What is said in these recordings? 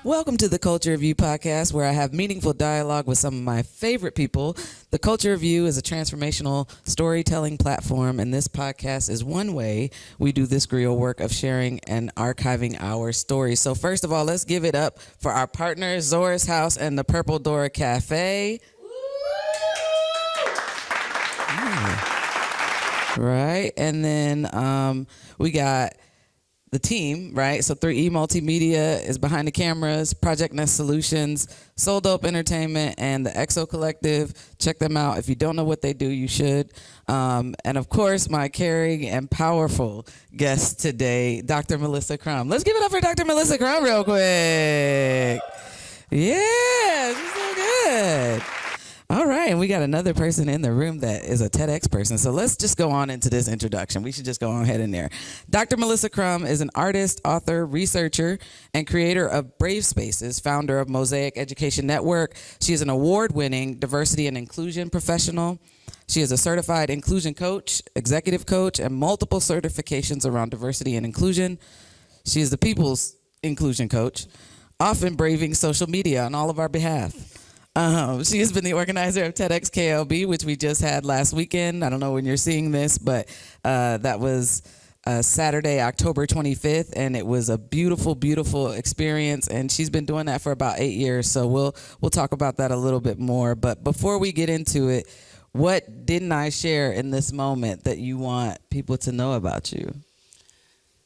Welcome to the Culture of You podcast, where I have meaningful dialogue with some of my favorite people. The Culture of You is a transformational storytelling platform, and this podcast is one way we do this griot work of sharing and archiving our stories. So first of all, let's give it up for our partners, Zora's House and the Purple Dora Cafe. Right, and then we got the team, right? So 3E Multimedia is behind the cameras, Project Nest Solutions, Soul Dope Entertainment, and the EXO Collective. Check them out. If you don't know what they do, you should. And of course, my caring and powerful guest today, Dr. Melissa Crum. Let's give it up for Dr. Melissa Crum real quick. Yeah, she's so good. All right, and we got another person in the room that is a TEDx person. So let's just go on into this introduction. We should just go on ahead in there. Dr. Melissa Crum is an artist, author, researcher, and creator of Brave Spaces, founder of Mosaic Education Network. She is an award-winning diversity and inclusion professional. She is a certified inclusion coach, executive coach, and multiple certifications around diversity and inclusion. She is the people's inclusion coach, often braving social media on all of our behalf. She has been the organizer of TEDx KLB, which we just had last weekend. I don't know when you're seeing this, but that was Saturday, October 25th, and it was a beautiful, beautiful experience. And she's been doing that for about 8 years, so we'll talk about that a little bit more. But before we get into it, what didn't I share in this moment that you want people to know about you?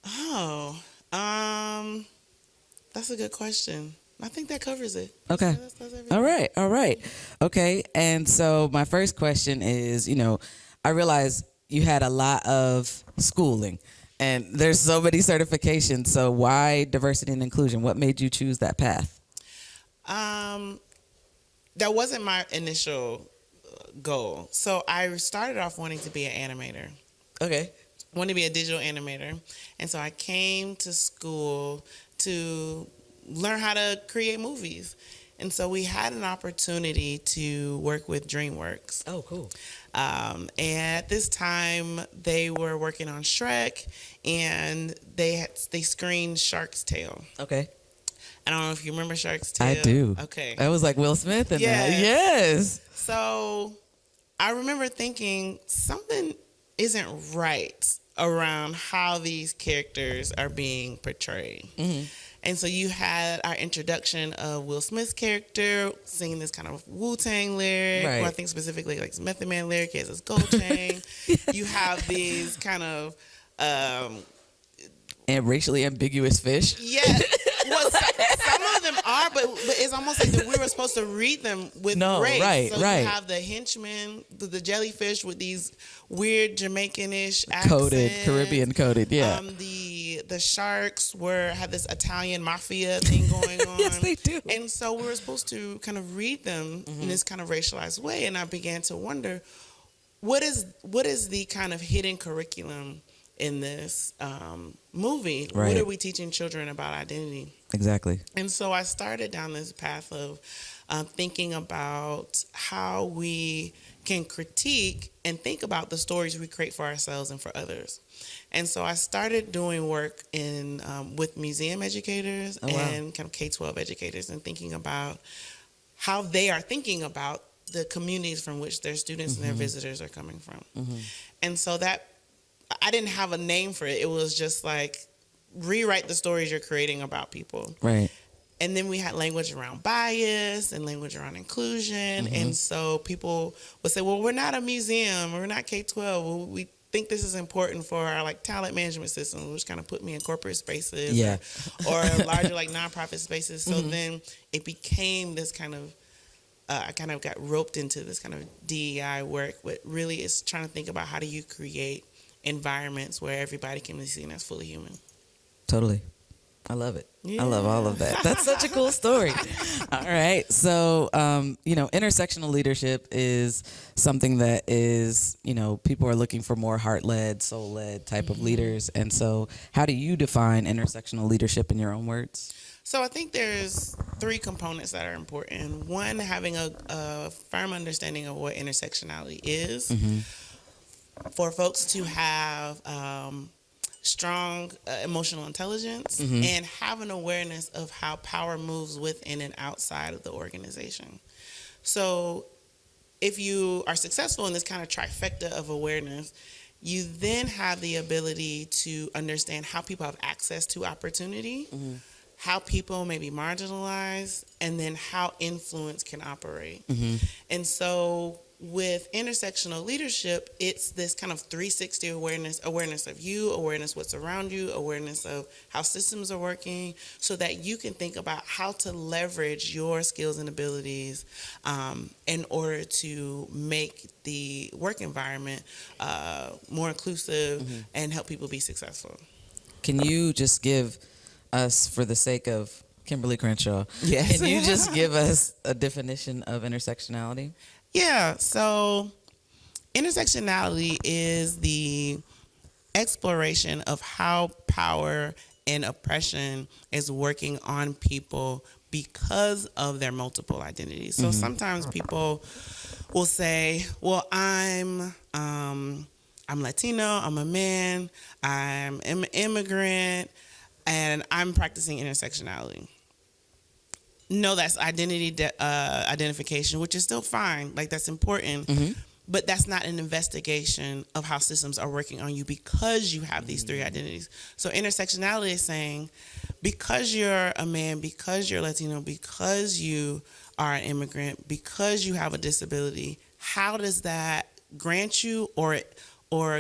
Oh, that's a good question. I think that covers it. Okay. That's All right. Okay. And so my first question is, I realize you had a lot of schooling and there's so many certifications. So why diversity and inclusion? What made you choose that path? That wasn't my initial goal. So I started off wanting to be an animator. Okay. Wanted to be a digital animator. And so I came to school to learn how to create movies. And so we had an opportunity to work with DreamWorks. Oh, cool. And at this time, they were working on Shrek, and they screened Shark's Tale. Okay. I don't know if you remember Shark's Tale. I do. Okay. That was like Will Smith and Yes. that. Yes. So I remember thinking something isn't right around how these characters are being portrayed. Mm-hmm. And so you had our introduction of Will Smith's character singing this kind of Wu-Tang lyric, right. Or I think specifically like Method Man lyric, he has this gold chain. Yeah. You have these kind of... and racially ambiguous fish. Yeah. Well, some of them are, but it's almost like that we were supposed to read them with race. Right, so right. You have the henchmen, the jellyfish with these weird Jamaican-ish accents. Coded, Caribbean coded, yeah. The sharks had this Italian mafia thing going on. Yes, they do. And so we were supposed to kind of read them in this kind of racialized way, and I began to wonder, what is the kind of hidden curriculum in this movie? Right. What are we teaching children about identity? Exactly. And so I started down this path of thinking about how we can critique and think about the stories we create for ourselves and for others. And so I started doing work with museum educators and kind of K-12 educators, and thinking about how they are thinking about the communities from which their students and their visitors are coming from. Mm-hmm. And so that, I didn't have a name for it. It was just like, rewrite the stories you're creating about people. Right. And then we had language around bias and language around inclusion. Mm-hmm. And so people would say, well, we're not a museum, or we're not K-12. Well, we think this is important for our like talent management system, which kind of put me in corporate spaces, or larger like nonprofit spaces. So then it became this kind of, I kind of got roped into this kind of DEI work, but really is trying to think about how do you create environments where everybody can be seen as fully human. Totally. I love it. Yeah. I love all of that. That's such a cool story. All right. So, intersectional leadership is something that is, people are looking for more heart-led, soul-led type of leaders. And so how do you define intersectional leadership in your own words? So I think there's 3 components that are important. One, having a firm understanding of what intersectionality is. Mm-hmm. For folks to have strong emotional intelligence, and have an awareness of how power moves within and outside of the organization. So if you are successful in this kind of trifecta of awareness, you then have the ability to understand how people have access to opportunity, how people may be marginalized, and then how influence can operate. And so with intersectional leadership, it's this kind of 360 awareness of you, awareness what's around you, awareness of how systems are working, so that you can think about how to leverage your skills and abilities in order to make the work environment more inclusive and help people be successful. Can you just give us, for the sake of Kimberly Crenshaw, Yes. can you just give us a definition of intersectionality? Yeah, so intersectionality is the exploration of how power and oppression is working on people because of their multiple identities. So sometimes people will say, well, I'm Latino, I'm a man, I'm an immigrant, and I'm practicing intersectionality. No, that's identification, which is still fine. Like, that's important. But that's not an investigation of how systems are working on you because you have these three identities. So intersectionality is saying, because you're a man, because you're Latino, because you are an immigrant, because you have a disability, how does that grant you or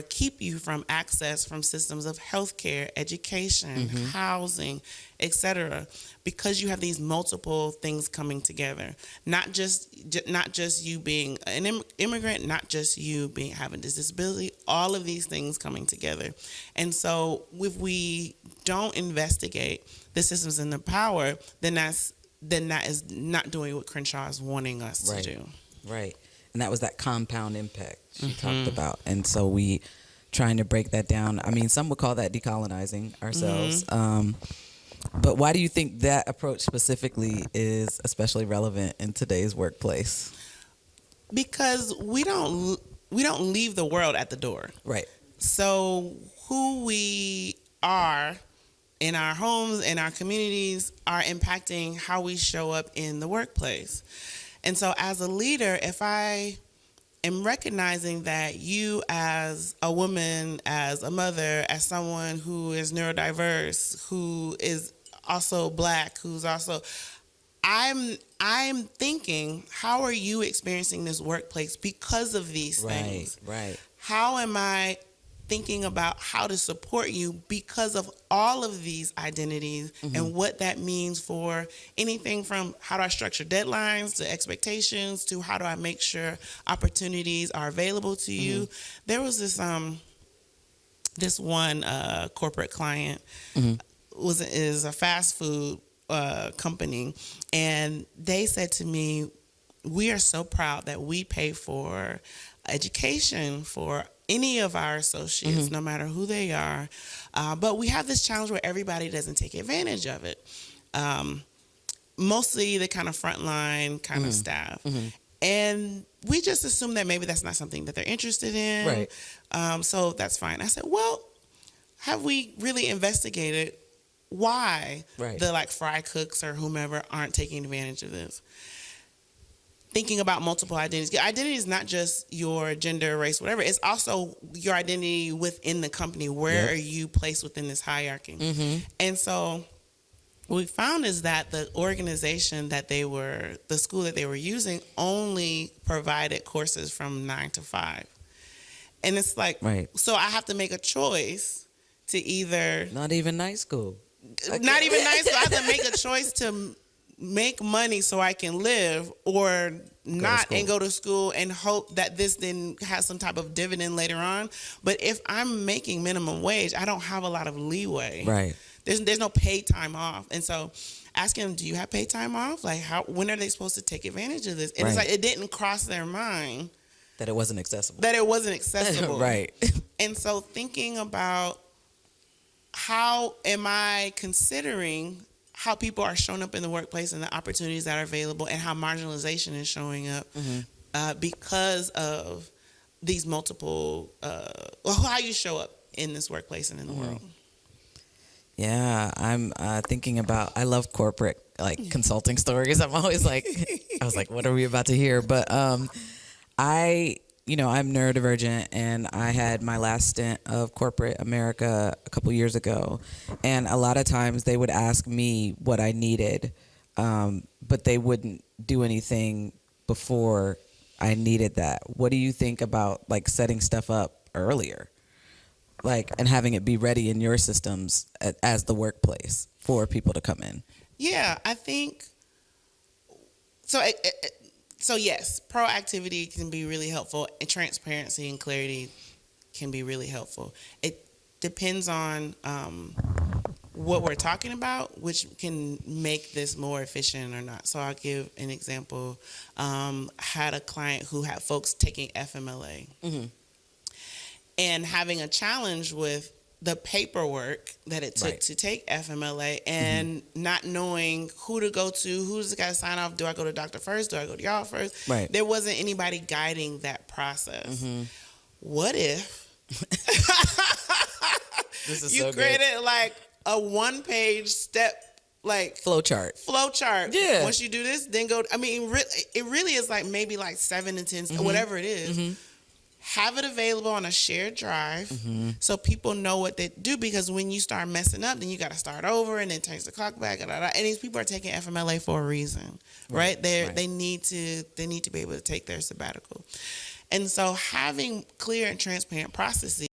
keep you from access from systems of healthcare, education, housing, etc., because you have these multiple things coming together. Not just you being an immigrant, not just you having this disability, all of these things coming together. And so if we don't investigate the systems and the power, then that is not doing what Crenshaw is wanting us to do. Right. And that was that compound impact she talked about. And so we trying to break that down. I mean, some would call that decolonizing ourselves. But why do you think that approach specifically is especially relevant in today's workplace? Because we don't leave the world at the door. Right. So who we are in our homes, in our communities, are impacting how we show up in the workplace. And so as a leader, if I am recognizing that you as a woman, as a mother, as someone who is neurodiverse, who is also Black, who's also, I'm thinking, how are you experiencing this workplace because of these things? Right. How am I thinking about how to support you because of all of these identities and what that means for anything from how do I structure deadlines to expectations to how do I make sure opportunities are available to you. There was this one corporate client is a fast food company, and they said to me, we are so proud that we pay for education for any of our associates, no matter who they are. But we have this challenge where everybody doesn't take advantage of it. Mostly the kind of frontline kind of staff. And we just assume that maybe that's not something that they're interested in. Right. So that's fine. I said, well, have we really investigated why the fry cooks or whomever aren't taking advantage of this? Thinking about multiple identities. Your identity is not just your gender, race, whatever. It's also your identity within the company. Where are you placed within this hierarchy? And so what we found is that the organization the school that they were using only provided courses from 9 to 5. And it's like, so I have to make a choice to either... Not even night school. Not even night school. I have to make a choice to make money so I can live, or not and go to school and hope that this then has some type of dividend later on. But if I'm making minimum wage, I don't have a lot of leeway. Right. There's no paid time off. And so asking them, do you have paid time off? Like, when are they supposed to take advantage of this? And it's like, it didn't cross their mind that it wasn't accessible. Right. And so thinking about, how am I considering how people are showing up in the workplace and the opportunities that are available, and how marginalization is showing up because of these multiple, how you show up in this workplace and in the world. Yeah, I'm thinking about, I love corporate consulting stories. I'm always like, I was like, what are we about to hear? But I'm neurodivergent, and I had my last stint of corporate America a couple years ago. And a lot of times they would ask me what I needed, but they wouldn't do anything before I needed that. What do you think about setting stuff up earlier? And having it be ready in your systems as the workplace for people to come in. Yeah, I think so. So yes, proactivity can be really helpful, and transparency and clarity can be really helpful. It depends on what we're talking about, which can make this more efficient or not. So I'll give an example. Had a client who had folks taking FMLA. Mm-hmm. And having a challenge with the paperwork that it took to take FMLA, and not knowing who to go to, who's got to sign off. Do I go to doctor first? Do I go to y'all first? Right. There wasn't anybody guiding that process. Mm-hmm. What if this is you so created good. A one-page step flow chart? Yeah. Once you do this, then go. I mean, it really is maybe 7 to 10, whatever it is. Mm-hmm. Have it available on a shared drive so people know what they do, because when you start messing up, then you got to start over and then change the clock back. And these people are taking FMLA for a reason, right? They need to be able to take their sabbatical. And so having clear and transparent processes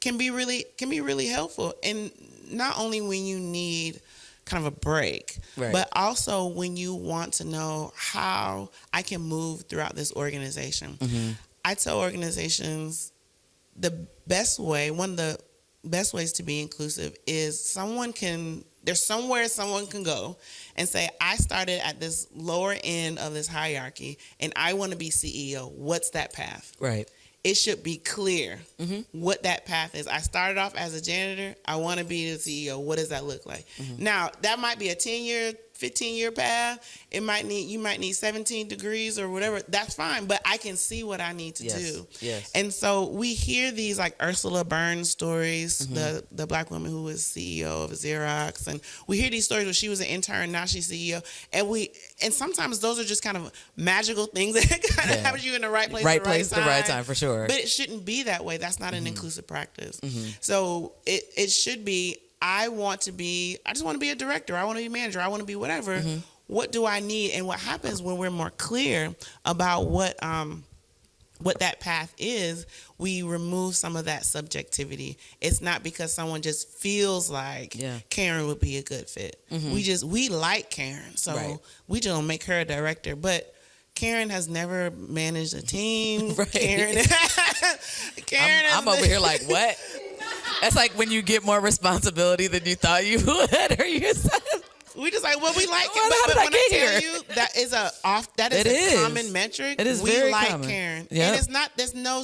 can be really helpful. And not only when you need kind of a break, but also when you want to know how I can move throughout this organization. Mm-hmm. I tell organizations one of the best ways to be inclusive is there's somewhere someone can go and say, I started at this lower end of this hierarchy and I want to be CEO. What's that path? Right. It should be clear what that path is. I started off as a janitor. I want to be the CEO. What does that look like? Mm-hmm. Now, that might be a 10-year, 15-year path. You might need 17 degrees or whatever. That's fine, but I can see what I need to do. Yes. And so we hear these Ursula Burns stories, the black woman who was CEO of Xerox, and we hear these stories where she was an intern, now she's CEO, and sometimes those are just kind of magical things that kind of have you in the right place, at the right time, for sure. But it shouldn't be that way. That's not an inclusive practice. Mm-hmm. So it should be, I just want to be a director. I want to be a manager. I want to be whatever. Mm-hmm. What do I need? And what happens when we're more clear about what that path is, we remove some of that subjectivity. It's not because someone just feels like Karen would be a good fit. Mm-hmm. We like Karen, so we just don't make her a director. But Karen has never managed a team. Karen I'm over here like, what? That's like when you get more responsibility than you thought you would, or you said. We just we like it. But when I tell you that is a common metric. It is very common. We like Karen. Yep. And it's not, there's no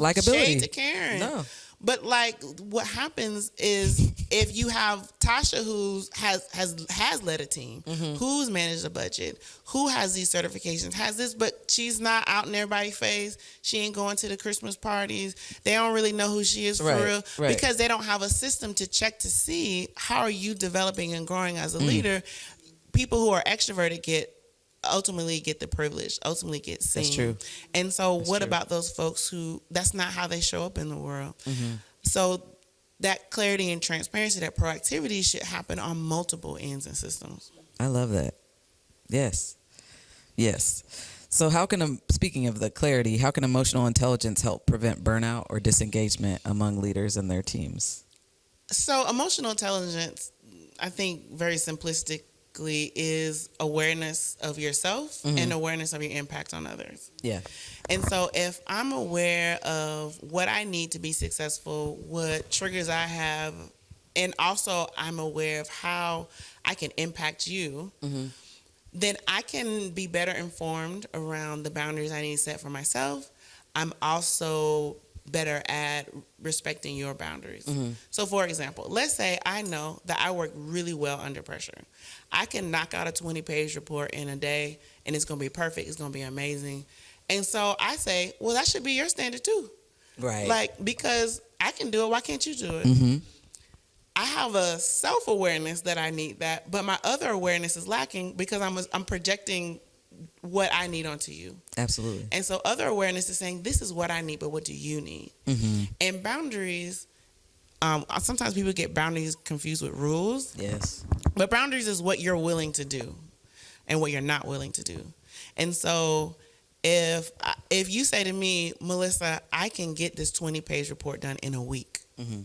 likability. Shade to Karen. No. But what happens is if you have Tasha who has led a team, who's managed a budget, who has these certifications, has this, but she's not out in everybody's face. She ain't going to the Christmas parties. They don't really know who she is for real because they don't have a system to check to see how are you developing and growing as a leader. People who are extroverted ultimately get the privilege, ultimately get seen. That's true. And so what about those folks who that's not how they show up in the world? Mm-hmm. So that clarity and transparency, that proactivity should happen on multiple ends and systems. I love that. Yes. So speaking of the clarity, how can emotional intelligence help prevent burnout or disengagement among leaders and their teams? So emotional intelligence, I think very simplistic, is awareness of yourself and awareness of your impact on others. Yeah. And so if I'm aware of what I need to be successful, what triggers I have, and also I'm aware of how I can impact you, then I can be better informed around the boundaries I need to set for myself. I'm also better at respecting your boundaries. So for example, let's say I know that I work really well under pressure. I can knock out a 20-page report in a day and it's going to be perfect. It's going to be amazing. And so I say, well, that should be your standard too. Right. Like, because I can do it, why can't you do it? Mm-hmm. I have a self-awareness that I need that, but my other awareness is lacking because I'm projecting what I need onto you. Absolutely. And so other awareness is saying, this is what I need, but what do you need? Mm-hmm. And boundaries, sometimes people get boundaries confused with rules. Yes. But boundaries is what you're willing to do and what you're not willing to do. And so if you say to me, Melissa, I can get this 20-page report done in a week. Mm-hmm.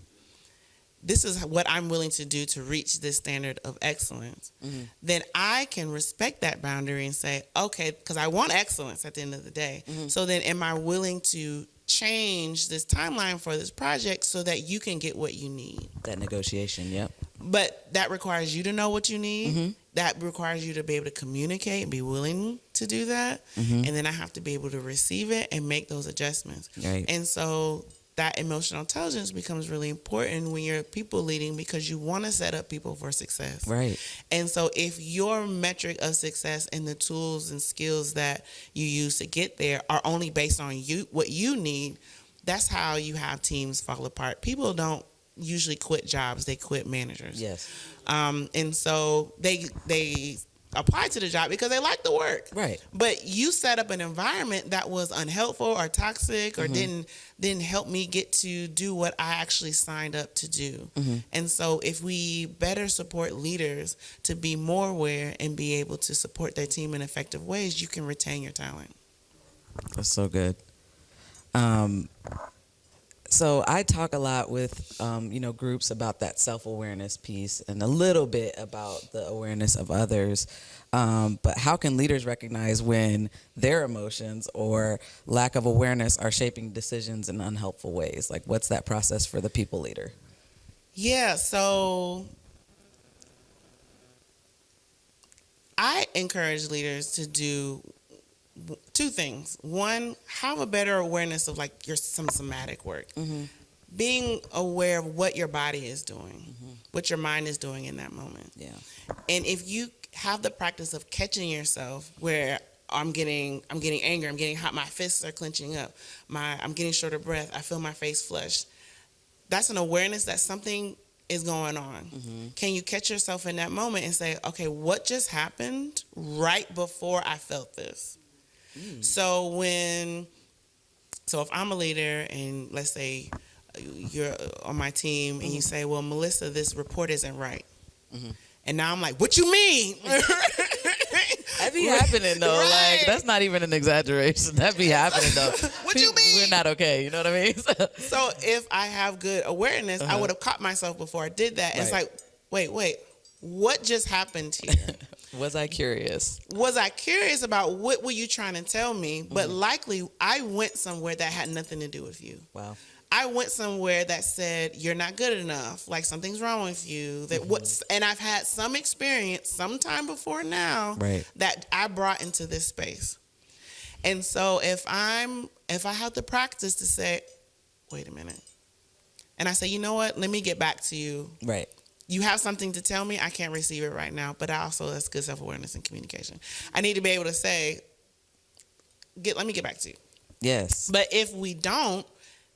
This is what I'm willing to do to reach this standard of excellence. Mm-hmm. Then I can respect that boundary and say, okay, because I want excellence at the end of the day. Mm-hmm. So then am I willing to change this timeline for this project so that you can get what you need? That negotiation, yep. But that requires you to know what you need. Mm-hmm. That requires you to be able to communicate and be willing to do that. Mm-hmm. And then I have to be able to receive it and make those adjustments. Right. And so that emotional intelligence becomes really important when you're people leading because you want to set up people for success. Right. And so if your metric of success and the tools and skills that you use to get there are only based on you, what you need, that's how you have teams fall apart. People don't usually quit jobs, they quit managers. Yes. And so they apply to the job because they like the work. Right. But you set up an environment that was unhelpful or toxic or Mm-hmm. didn't help me get to do what I actually signed up to do. Mm-hmm. And so if we better support leaders to be more aware and be able to support their team in effective ways, you can retain your talent. That's so good. So I talk a lot with, groups about that self-awareness piece and a little bit about the awareness of others. But how can leaders recognize when their emotions or lack of awareness are shaping decisions in unhelpful ways? Like, what's that process for the people leader? Yeah, so I encourage leaders to do two things. One, have a better awareness of like some somatic work. Mm-hmm. Being aware of what your body is doing, Mm-hmm. what your mind is doing in that moment. Yeah. And if you have the practice of catching yourself where I'm getting angry, I'm getting hot, my fists are clenching up, I'm getting short of breath, I feel my face flush. That's an awareness that something is going on. Mm-hmm. Can you catch yourself in that moment and say, okay, what just happened right before I felt this? So if I'm a leader and let's say you're on my team and you say, well, Melissa, this report isn't right. Mm-hmm. And now I'm like, what you mean? That be happening though. Right. Like, that's not even an exaggeration. That be happening though. What you mean? We're not okay. You know what I mean? So if I have good awareness, I would have caught myself before I did that. And it's Right. like, wait, what just happened here? Was I curious? Was I curious about what were you trying to tell me? But likely I went somewhere that had nothing to do with you. Wow. I went somewhere that said you're not good enough, like something's wrong with you. And I've had some experience sometime before now Right. that I brought into this space. And so if I have the practice to say, wait a minute, and I say, you know what, let me get back to you. Right. You have something to tell me, I can't receive it right now, but that's good self-awareness and communication. I need to be able to say, let me get back to you. Yes. But if we don't,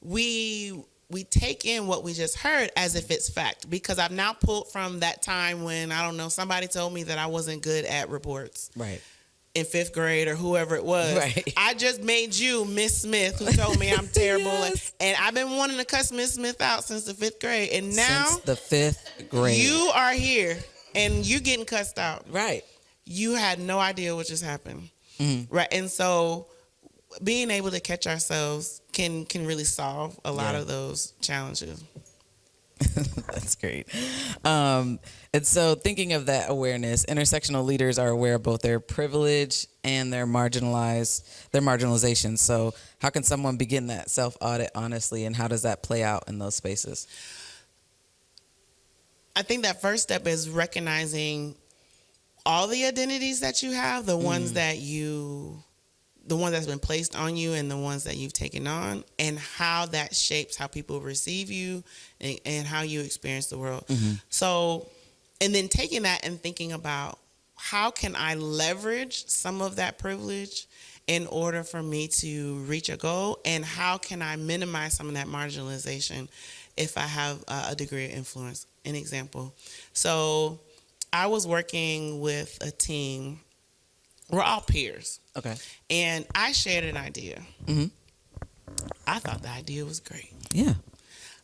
we take in what we just heard as if it's fact, because I've now pulled from that time when, I don't know, somebody told me that I wasn't good at reports Right. in 5th grade or whoever it was. Right. I just made you Miss Smith, who told me I'm terrible. Yes. And I've been wanting to cuss Miss Smith out since the 5th grade. And now Since the 5th grade. you are here and you're getting cussed out. Right. You had no idea what just happened. Mm-hmm. Right. And so being able to catch ourselves can really solve a lot of those challenges. That's great. And so thinking of that awareness, intersectional leaders are aware of both their privilege and their marginalization. So how can someone begin that self-audit honestly, and how does that play out in those spaces? I think that first step is recognizing all the identities that you have, the ones that's been placed on you and the ones that you've taken on, and how that shapes how people receive you and how you experience the world. Mm-hmm. So, and then taking that and thinking about how can I leverage some of that privilege in order for me to reach a goal, and how can I minimize some of that marginalization if I have a degree of influence. An example. So I was working with a team. We're all peers. Okay. And I shared an idea. Mm-hmm. I thought the idea was great. Yeah.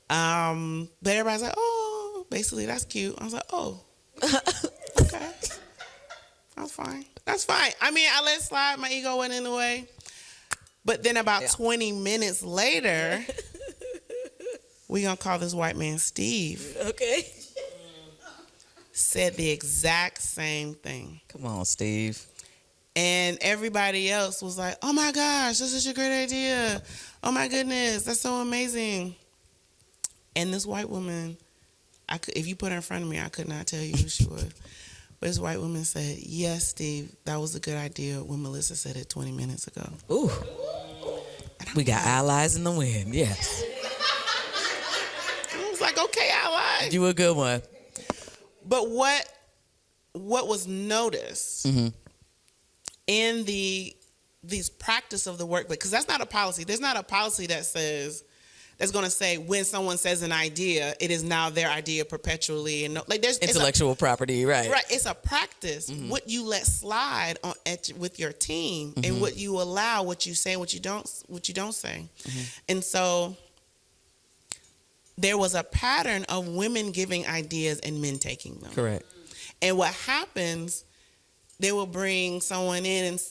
But everybody's like, oh, basically, that's cute. I was like, oh, okay. That's fine. That's fine. I mean, I let it slide. My ego went in the way. But then about 20 minutes later, we going to call this white man Steve. Okay. Said the exact same thing. Come on, Steve. And everybody else was like, oh my gosh, this is a great idea. Oh my goodness, that's so amazing. And this white woman, if you put her in front of me, I could not tell you who she was. But this white woman said, yes, Steve, that was a good idea when Melissa said it 20 minutes ago. Ooh. We got allies in the wind, yes. I was like, okay, ally. You a good one. But what was noticed in these practice of the work, because that's not a policy. There's not a policy that's going to say when someone says an idea, it is now their idea perpetually, and like there's intellectual property, right? Right. It's a practice. What you let slide with your team, and what you allow, what you say, what you don't say, and so there was a pattern of women giving ideas and men taking them. Correct. And what happens, they will bring someone in and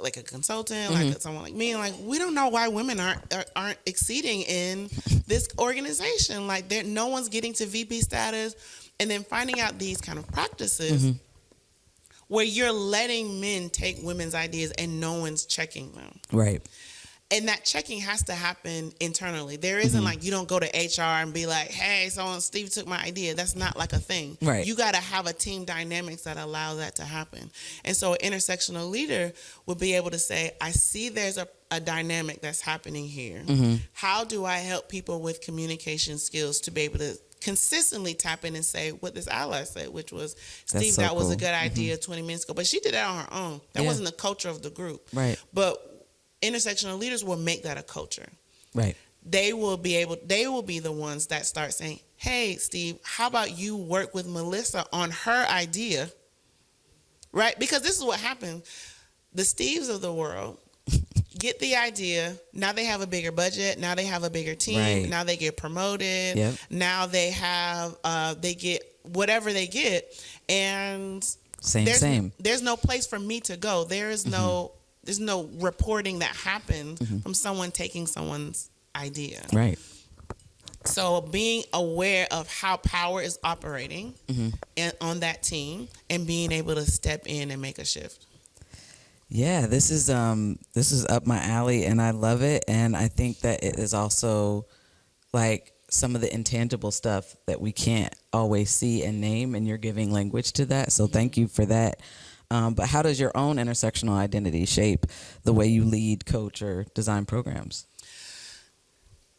like a consultant, like someone like me, and like, we don't know why women aren't exceeding in this organization. Like, no one's getting to VP status, and then finding out these kind of practices where you're letting men take women's ideas and no one's checking them. Right. And that checking has to happen internally. There isn't like, you don't go to HR and be like, hey, Steve took my idea. That's not like a thing. Right. You got to have a team dynamics that allow that to happen. And so an intersectional leader would be able to say, I see there's a dynamic that's happening here. How do I help people with communication skills to be able to consistently tap in and say what this ally said, which was, Steve, so that was a cool. good idea 20 minutes ago. But she did that on her own. That wasn't the culture of the group. Right. But intersectional leaders will make that a culture. Right. They will be the ones that start saying, hey, Steve, how about you work with Melissa on her idea? Right? Because this is what happens. The Steves of the world get the idea. Now they have a bigger budget. Now they have a bigger team. Right. Now they get promoted. Yep. Now they have, they get whatever they get. And there's no place for me to go. There's no reporting that happens from someone taking someone's idea. Right. So being aware of how power is operating on that team and being able to step in and make a shift. Yeah, this is up my alley, and I love it. And I think that it is also like some of the intangible stuff that we can't always see and name, and you're giving language to that. So thank you for that. But how does your own intersectional identity shape the way you lead, coach, or design programs?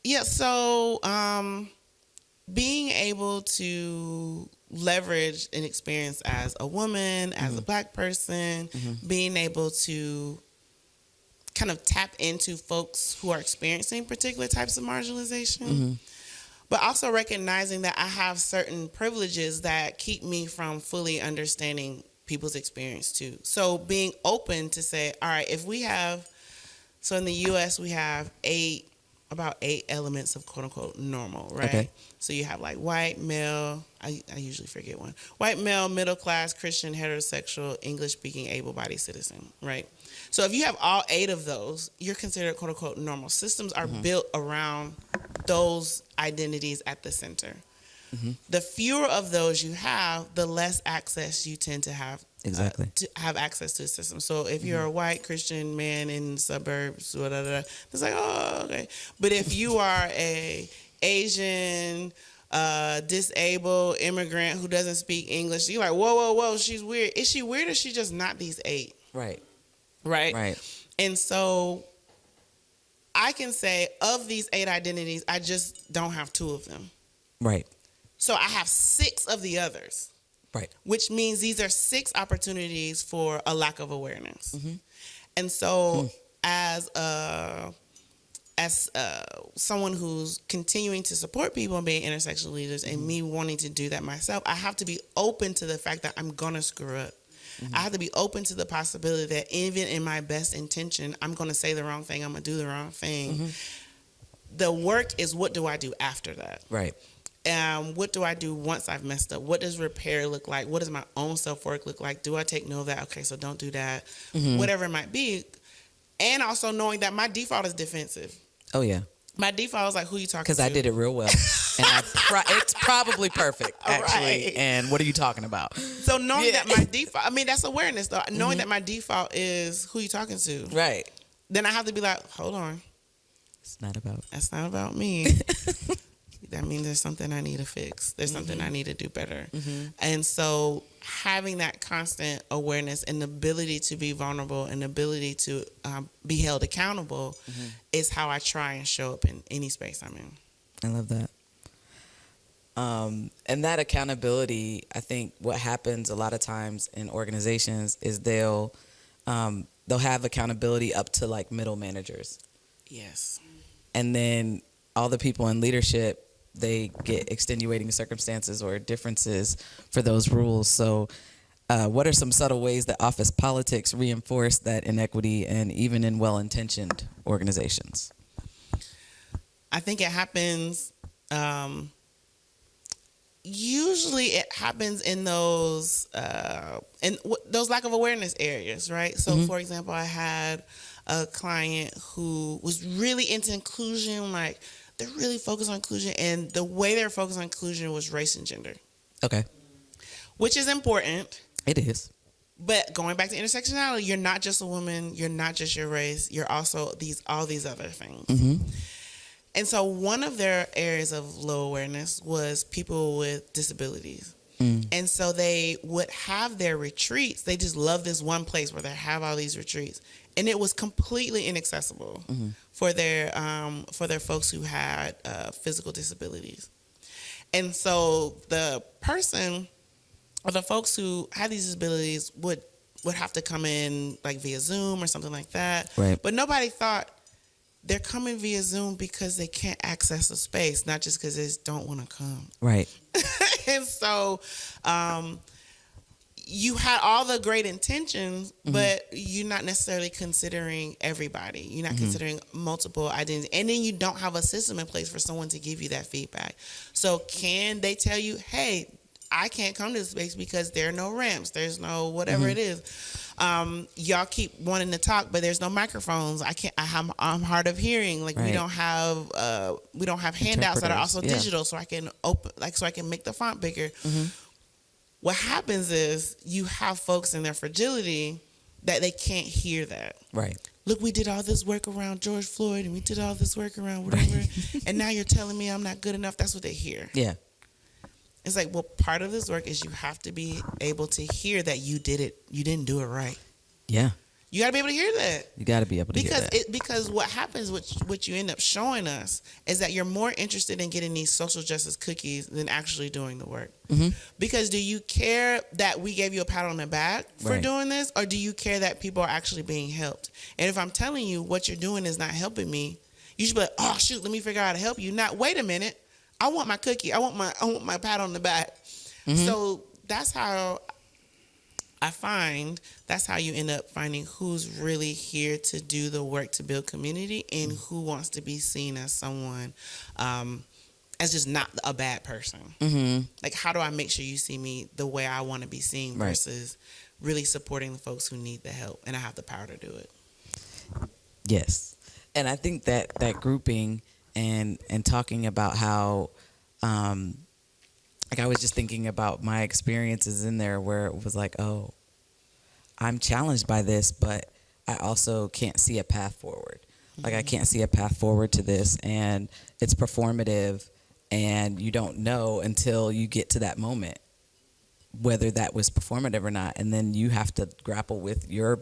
Yeah, so being able to leverage an experience as a woman, as a Black person, being able to kind of tap into folks who are experiencing particular types of marginalization, but also recognizing that I have certain privileges that keep me from fully understanding people's experience too. So being open to say, all right, if we have, so in the U.S. we have about eight elements of quote unquote normal, right? Okay. So you have like white, male, I usually forget one. White, male, middle class, Christian, heterosexual, English speaking, able-bodied citizen, right? So if you have all 8 of those, you're considered quote unquote normal. Systems are built around those identities at the center. The fewer of those you have, the less access you tend to have. Exactly. To have access to the system. So if you're a white Christian man in the suburbs, it's like, oh, okay. But if you are a Asian, disabled immigrant who doesn't speak English, you're like, whoa, she's weird. Is she weird, or is she just not these 8? Right. And so I can say of these 8 identities, I just don't have 2 of them. Right. So I have 6 of the others. Right. Which means these are 6 opportunities for a lack of awareness. And so as someone who's continuing to support people and being intersectional leaders, and me wanting to do that myself, I have to be open to the fact that I'm gonna screw up. I have to be open to the possibility that even in my best intention, I'm gonna say the wrong thing, I'm gonna do the wrong thing. The work is, what do I do after that? Right. What do I do once I've messed up? What does repair look like? What does my own self-work look like? Do I take note of that? Okay, so don't do that. Whatever it might be. And also knowing that my default is defensive. Oh, yeah. My default is like, who you talking to? Because I did it real well. And it's probably perfect, actually. Right. And what are you talking about? So knowing that my default, I mean, that's awareness, though. Knowing that my default is who you talking to. Right. Then I have to be like, hold on. It's not about. That's not about me. That means there's something I need to fix. There's something I need to do better. And so having that constant awareness and the ability to be vulnerable and the ability to be held accountable is how I try and show up in any space I'm in. I love that. And that accountability, I think what happens a lot of times in organizations is they'll have accountability up to like middle managers. Yes. And then all the people in leadership, they get extenuating circumstances or differences for those rules. So what are some subtle ways that office politics reinforce that inequity, and even in well-intentioned organizations? I think it happens, usually it happens in those lack of awareness areas, right? So for example, I had a client who was really into inclusion, like they're really focused on inclusion, and the way they're focused on inclusion was race and gender. Okay. Which is important. It is. But going back to intersectionality, you're not just a woman, you're not just your race, you're also all these other things. And so one of their areas of low awareness was people with disabilities. And so they would have their retreats. They just love this one place where they have all these retreats. And it was completely inaccessible for their folks who had physical disabilities. And so the person or the folks who had these disabilities would have to come in like via Zoom or something like that. Right. But nobody thought they're coming via Zoom because they can't access a space, not just because they just don't want to come. Right. And so you had all the great intentions, but you're not necessarily considering everybody. You're not considering multiple identities. And then you don't have a system in place for someone to give you that feedback. So can they tell you, hey, I can't come to this space because there are no ramps. There's no whatever it is. Y'all keep wanting to talk, but there's no microphones. I'm hard of hearing. Like we don't have handouts that are also digital, so I can make the font bigger. What happens is you have folks in their fragility that they can't hear that. Right. Look, we did all this work around George Floyd, and we did all this work around whatever, and now you're telling me I'm not good enough. That's what they hear. Yeah. It's like, well, part of this work is you have to be able to hear that you didn't do it right. Yeah. You got to be able to hear that. You got to be able to hear that. Because what happens, what you end up showing us, is that you're more interested in getting these social justice cookies than actually doing the work. Because do you care that we gave you a pat on the back for doing this, or do you care that people are actually being helped? And if I'm telling you what you're doing is not helping me, you should be like, oh shoot, let me figure out how to help you. Not, wait a minute, I want my cookie. I want my pat on the back. So that's how that's how you end up finding who's really here to do the work to build community, and who wants to be seen as someone, as just not a bad person. Like, how do I make sure you see me the way I want to be seen versus really supporting the folks who need the help, and I have the power to do it. Yes. And I think that grouping and talking about how, like I was just thinking about my experiences in there where it was like, oh, I'm challenged by this, but I also can't see a path forward. Like I can't see a path forward to this, and it's performative, and you don't know until you get to that moment whether that was performative or not. And then you have to grapple with your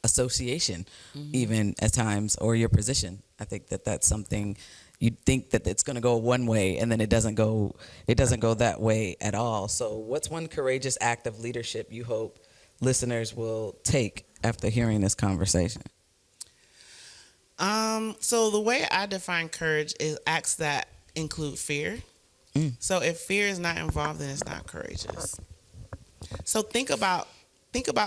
association, even at times, or your position. I think that that's something you think that it's going to go one way, and then it doesn't go that way at all. So what's one courageous act of leadership you hope listeners will take after hearing this conversation? So the way I define courage is acts that include fear. So if fear is not involved, then it's not courageous. So think about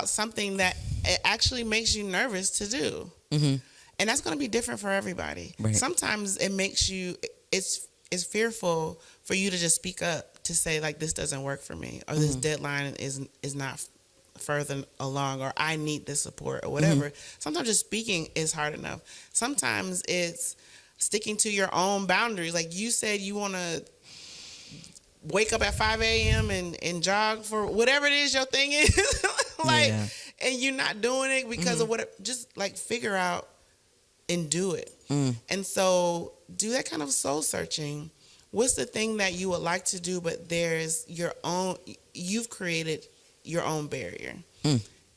something that it actually makes you nervous to do. And that's going to be different for everybody. Right. Sometimes it makes you, it's fearful for you to just speak up to say, like, this doesn't work for me, or this deadline is not further along, or I need this support, or whatever. Sometimes just speaking is hard enough. Sometimes it's sticking to your own boundaries. Like you said, you want to wake up at 5 a.m. and jog for whatever it is your thing is. And you're not doing it because of what, just like figure out and do it. And so do that kind of soul searching. What's the thing that you would like to do, but there's you've created your own barrier.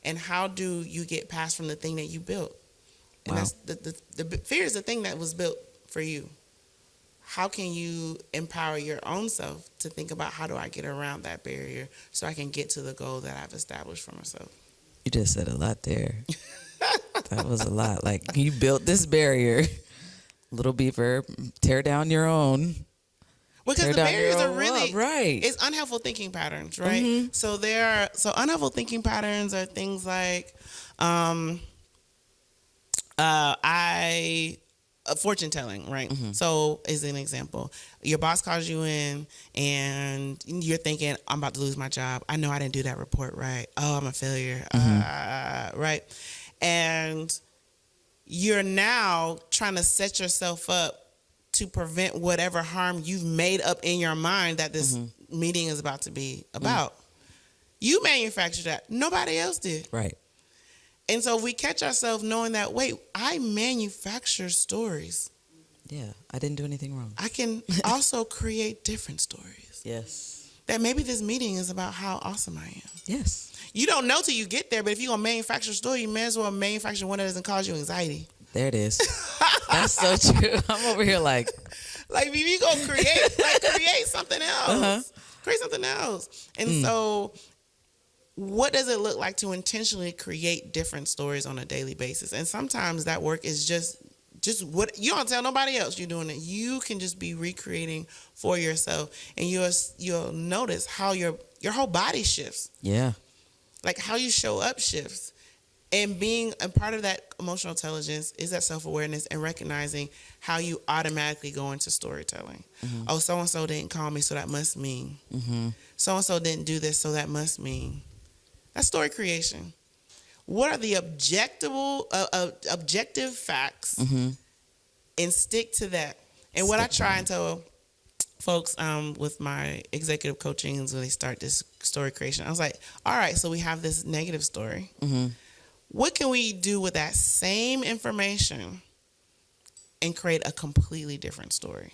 And how do you get past from the thing that you built? And that's the fear is the thing that was built for you. How can you empower your own self to think about, how do I get around that barrier so I can get to the goal that I've established for myself? You just said a lot there. That was a lot. Like, you built this barrier. Little beaver, tear down your own. Because the barriers are really, right. It's unhelpful thinking patterns, right? So unhelpful thinking patterns are things like, fortune telling, right? So as an example, your boss calls you in and you're thinking, I'm about to lose my job. I know I didn't do that report right. Oh, I'm a failure. Right? And you're now trying to set yourself up to prevent whatever harm you've made up in your mind that this meeting is about to be about. You manufactured that. Nobody else did. Right. And so we catch ourselves knowing that, wait, I manufacture stories. Yeah, I didn't do anything wrong. I can also create different stories. Yes. That maybe this meeting is about how awesome I am. Yes. You don't know till you get there, but if you're going to manufacture a story, you may as well manufacture one that doesn't cause you anxiety. There it is. That's so true. I'm over here like if you go create something else. Create something else. And so what does it look like to intentionally create different stories on a daily basis? And sometimes that work is just what you don't tell nobody else you're doing it. You can just be recreating for yourself, and you'll notice how your whole body shifts. Yeah. Like how you show up shifts. And being a part of that emotional intelligence is that self-awareness and recognizing how you automatically go into storytelling. Oh, so-and-so didn't call me, so that must mean. So-and-so didn't do this, so that must mean. That's story creation. What are the objective facts? And stick to that. And what I try and tell folks with my executive coachings when they start this story creation, I was like, all right, so we have this negative story. What can we do with that same information and create a completely different story?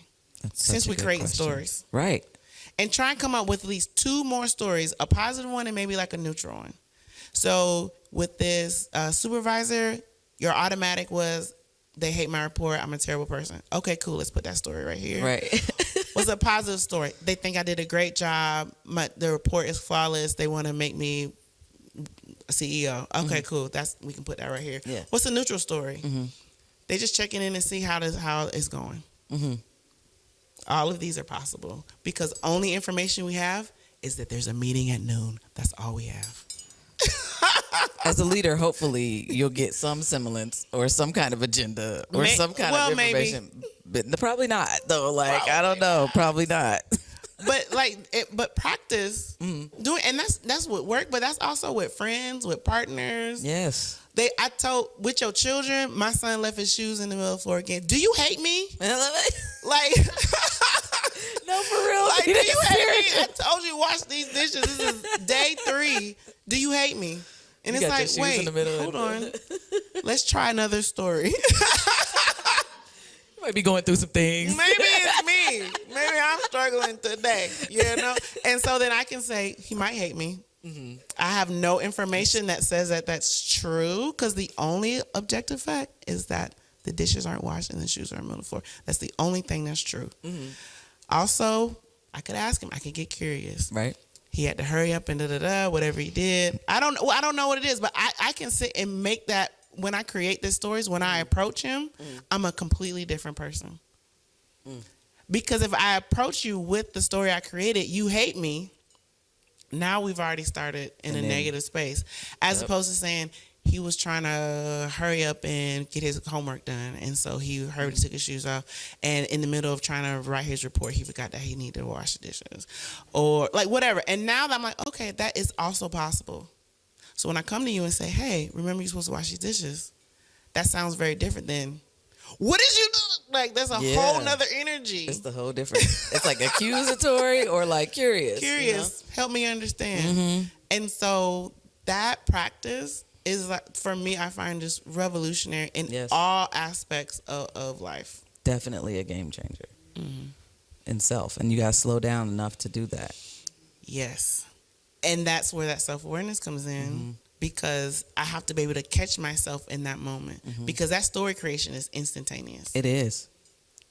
Since we're creating stories. Right. And try and come up with at least 2 more stories, a positive one and maybe like a neutral one. So with this supervisor, your automatic was, they hate my report, I'm a terrible person. Okay, cool, let's put that story right here. Right. What's a positive story? They think I did a great job, the report is flawless, they want to make me a CEO. Okay, cool. We can put that right here. Yeah. What's the neutral story? They just checking in and see how it's going. All of these are possible because only information we have is that there's a meeting at noon. That's all we have. As a leader, hopefully you'll get some semblance or some kind of agenda or some kind of information. Maybe. But probably not, though. I don't know. Probably not. But practice doing, and that's with work, but that's also with friends, with partners. Yes. I told with your children, my son left his shoes in the middle of the floor again. Do you hate me? No, for real. Do you hate me? I told you to wash these dishes. This is day 3. Do you hate me? And it's like, wait, hold on. Let's try another story. You might be going through some things. Maybe it's me. Maybe I'm struggling today, And so then I can say, he might hate me. I have no information that says that that's true because the only objective fact is that the dishes aren't washed and the shoes are in the middle of the floor. That's the only thing that's true. Also, I could ask him. I could get curious. Right. he had to hurry up and whatever he did. I don't know what it is, but I can sit and make that. When I create these stories, when I approach him, I'm a completely different person. Because if I approach you with the story I created, you hate me. Now we've already started in a negative space. As opposed to saying he was trying to hurry up and get his homework done. And so he hurried, took his shoes off. And in the middle of trying to write his report, he forgot that he needed to wash the dishes. Or like whatever. And now that I'm like, okay, that is also possible. So when I come to you and say, hey, remember you're supposed to wash these dishes, that sounds very different than, what did you do? Like, there's a whole nother energy. It's the whole different. It's like accusatory or like curious. Curious. Help me understand. And so that practice is, like, for me, I find just revolutionary in all aspects of life. Definitely a game changer in self. And you got to slow down enough to do that. Yes. And that's where that self-awareness comes in. Because I have to be able to catch myself in that moment. Because that story creation is instantaneous. It is.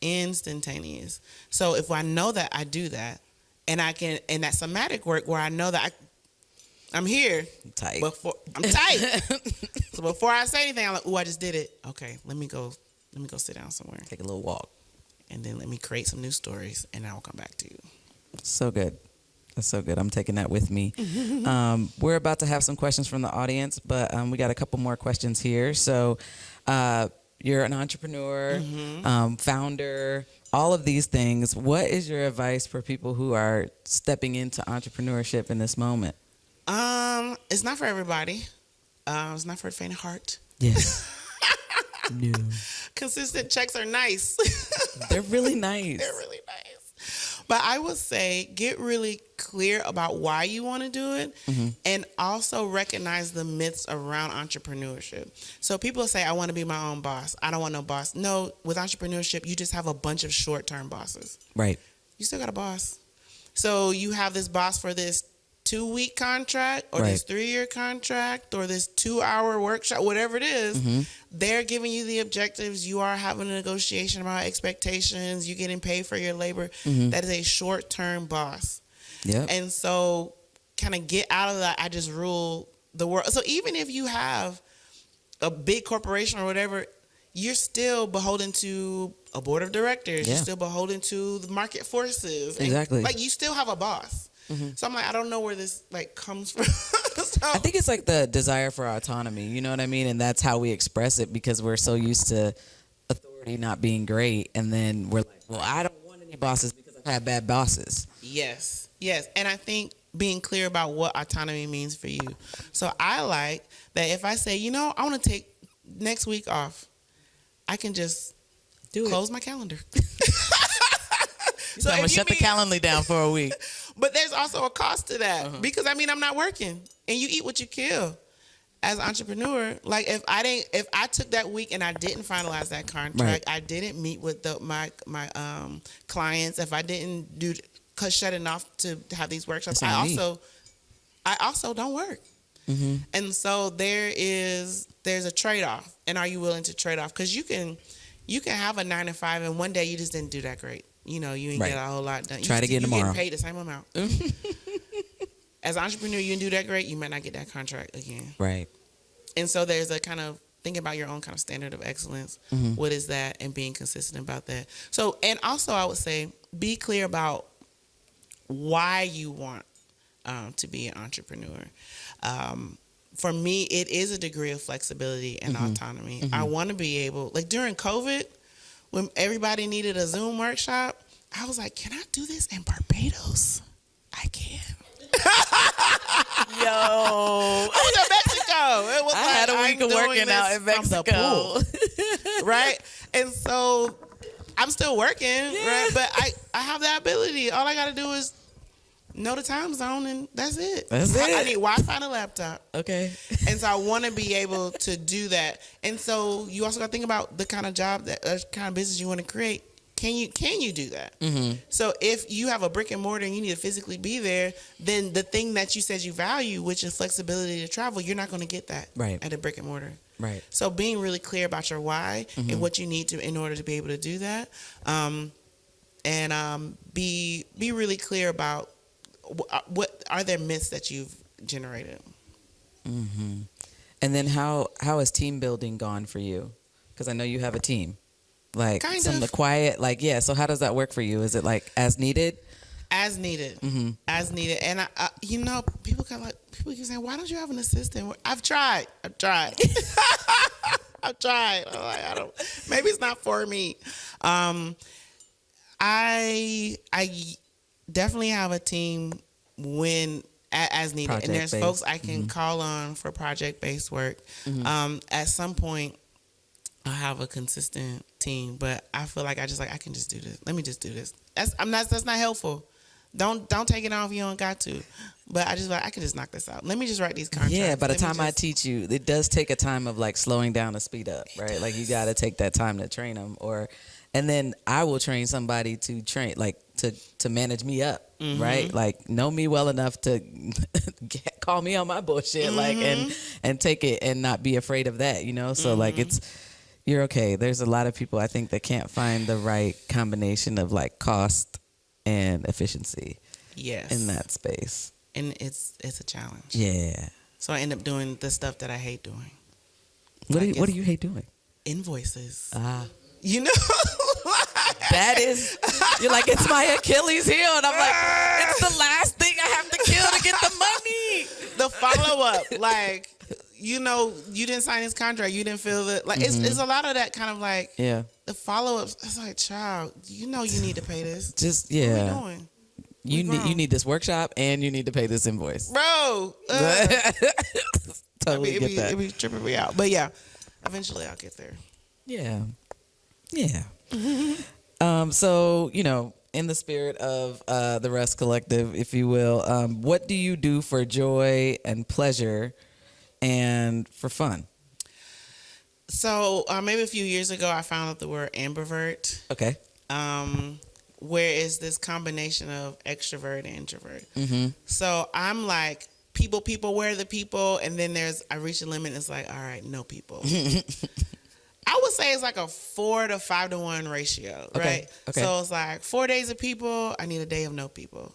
Instantaneous. So if I know that I do that, and I can, and that somatic work where I know that I'm here. Tight. I'm tight. So before I say anything, I'm like, oh, I just did it. Okay, let me go sit down somewhere. Take a little walk. And then let me create some new stories, and I will come back to you. So good. That's so good. I'm taking that with me. We're about to have some questions from the audience, but we got a couple more questions here. So you're an entrepreneur, founder, all of these things. What is your advice for people who are stepping into entrepreneurship in this moment? It's not for everybody. It's not for the faint of heart. Yes. No. Consistent checks are nice. They're really nice. They're really nice. But I would say get really clear about why you want to do it, and also recognize the myths around entrepreneurship. So people say, I want to be my own boss. I don't want no boss. No, with entrepreneurship, you just have a bunch of short-term bosses. Right. You still got a boss. So you have this boss for this 2-week contract or this 3-year contract or this 2-hour workshop, whatever it is. They're giving you the objectives. You are having a negotiation about expectations. You're getting paid for your labor. That is a short-term boss. Yep. And so kind of get out of that, I just rule the world. So even if you have a big corporation or whatever, you're still beholden to a board of directors. You're still beholden to the market forces. Exactly. And, like, you still have a boss. So I'm like, I don't know where this like comes from. So, I think it's like the desire for autonomy, you know what I mean? And that's how we express it because we're so used to authority not being great. And then we're like, well, I don't want any bosses because I've had bad bosses. Yes. And I think being clear about what autonomy means for you. So I like that if I say, I want to take next week off, I can just close my calendar. So I'm going to shut the calendar down for a week. But there's also a cost to that because I'm not working, and you eat what you kill. As an entrepreneur, like if I took that week and I didn't finalize that contract, I didn't meet with my clients. If I didn't shut it off to have these workshops, I also don't work. And so there's a trade off, and are you willing to trade off? Because you can have a 9 to 5, and one day you just didn't do that great. You ain't get a whole lot done. Try to get tomorrow. You get paid the same amount. As an entrepreneur, you didn't do that great, you might not get that contract again. Right. And so there's a kind of think about your own kind of standard of excellence. What is that? And being consistent about that. So, and also I would say be clear about why you want to be an entrepreneur. For me, it is a degree of flexibility and autonomy. I want to be able, like during COVID, when everybody needed a Zoom workshop, I was like, can I do this in Barbados? I can. Yo. I was in Mexico. It was I had a week of working out in Mexico. Right? And so I'm still working, right? But I have that ability. All I got to do is know the time zone, and that's it. I need Wi-Fi and a laptop. Okay. And so I want to be able to do that. And so you also got to think about the kind of job, kind of business you want to create. Can you do that? So if you have a brick and mortar and you need to physically be there, then the thing that you said you value, which is flexibility to travel, you're not going to get that at a brick and mortar. Right. So being really clear about your why and what you need to in order to be able to do that, and be really clear about what are there myths that you've generated? Mm-hmm. And then how has team building gone for you? Because I know you have a team. Like Kind some of of. the quiet, like, yeah. So how does that work for you? Is it like as needed? As needed. Mm-hmm. As needed. And people keep saying, why don't you have an assistant? I've tried. I've tried. I'm like, maybe it's not for me. I definitely have a team when as needed, and there's Project-based. folks I can call on for project-based work. At some point, I'll have a consistent team, but I feel like I can just do this. Let me just do this. That's not helpful. Don't take it off if you don't got to. But I can just knock this out. Let me just write these contracts. Yeah, by the time I teach you, it does take a time of like slowing down to speed up, right? Like you got to take that time to train them, and then I will train somebody to train, like to manage me up, right? Like know me well enough to call me on my bullshit, like and take it and not be afraid of that, So like you're okay. There's a lot of people I think that can't find the right combination of like cost and efficiency. Yes. In that space. And it's a challenge. Yeah. So I end up doing the stuff that I hate doing. What do you hate doing? Invoices. You're like, it's my Achilles heel. And I'm like, it's the last thing I have to kill to get the money. The follow-up, like, you didn't sign this contract. You didn't feel it. Like, it's a lot of that kind of like, the follow-ups. It's like, child, you need to pay this. Just, What are we doing? You need this workshop and you need to pay this invoice. Bro. Totally get that. It'd be tripping me out. But yeah, eventually I'll get there. Yeah. Yeah. So, in the spirit of the Rest Collective, if you will, what do you do for joy and pleasure and for fun? So maybe a few years ago, I found out the word ambivert. Okay. Where is this combination of extrovert and introvert? Mm-hmm. So I'm like, people, where are the people? And then I reach a limit, and it's like, all right, no people. I would say it's like a 4 to 5 to 1 ratio, right? Okay. So it's like 4 days of people, I need a day of no people.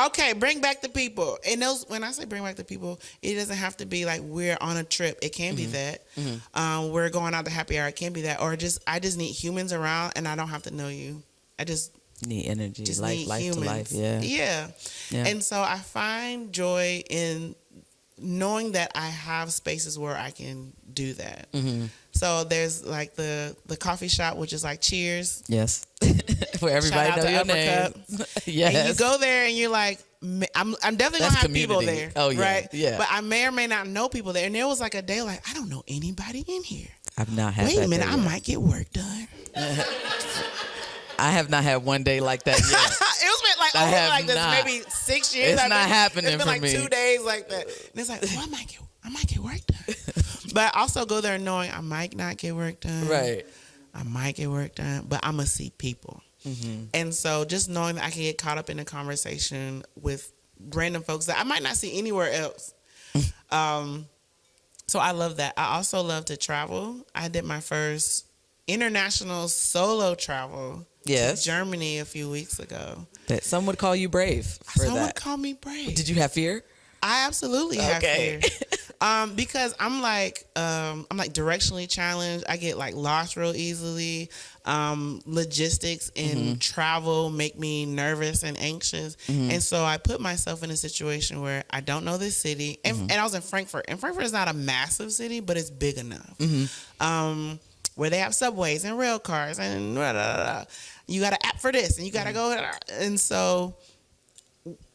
Okay, bring back the people. And when I say bring back the people, it doesn't have to be like we're on a trip. It can be that. We're going out to happy hour. It can be that. Or I just need humans around, and I don't have to know you. I just need energy, just life need humans. to life. Yeah. And so I find joy in knowing that I have spaces where I can do that. So there's like the coffee shop, which is like Cheers. Yes. Where everybody know your name. Yes. And you go there and you're like, I'm definitely going to have people there. Oh, yeah. Right? Yeah. But I may or may not know people there. And there was like a day like, I don't know anybody in here. I've not had Wait a minute, day I yet. might get work done. I have not had one day like that yet. It's been like I over have like this not. maybe 6 years. It's not happening It's been for like me. 2 days like that. And it's like, oh, I might get work done. But I also go there knowing I might not get work done. Right. I might get work done, but I'm going to see people. And so just knowing that I can get caught up in a conversation with random folks that I might not see anywhere else. So I love that. I also love to travel. I did my first international solo travel to Germany a few weeks ago. That some would call you brave for Someone that. called me brave. Did you have fear? I absolutely have fear. Because I'm like directionally challenged. I get like lost real easily. Logistics and travel make me nervous and anxious. And so I put myself in a situation where I don't know this city. And I was in Frankfurt. And Frankfurt is not a massive city, but it's big enough. Where they have subways and rail cars and blah, blah, blah. You got an app for this and you got to go. And so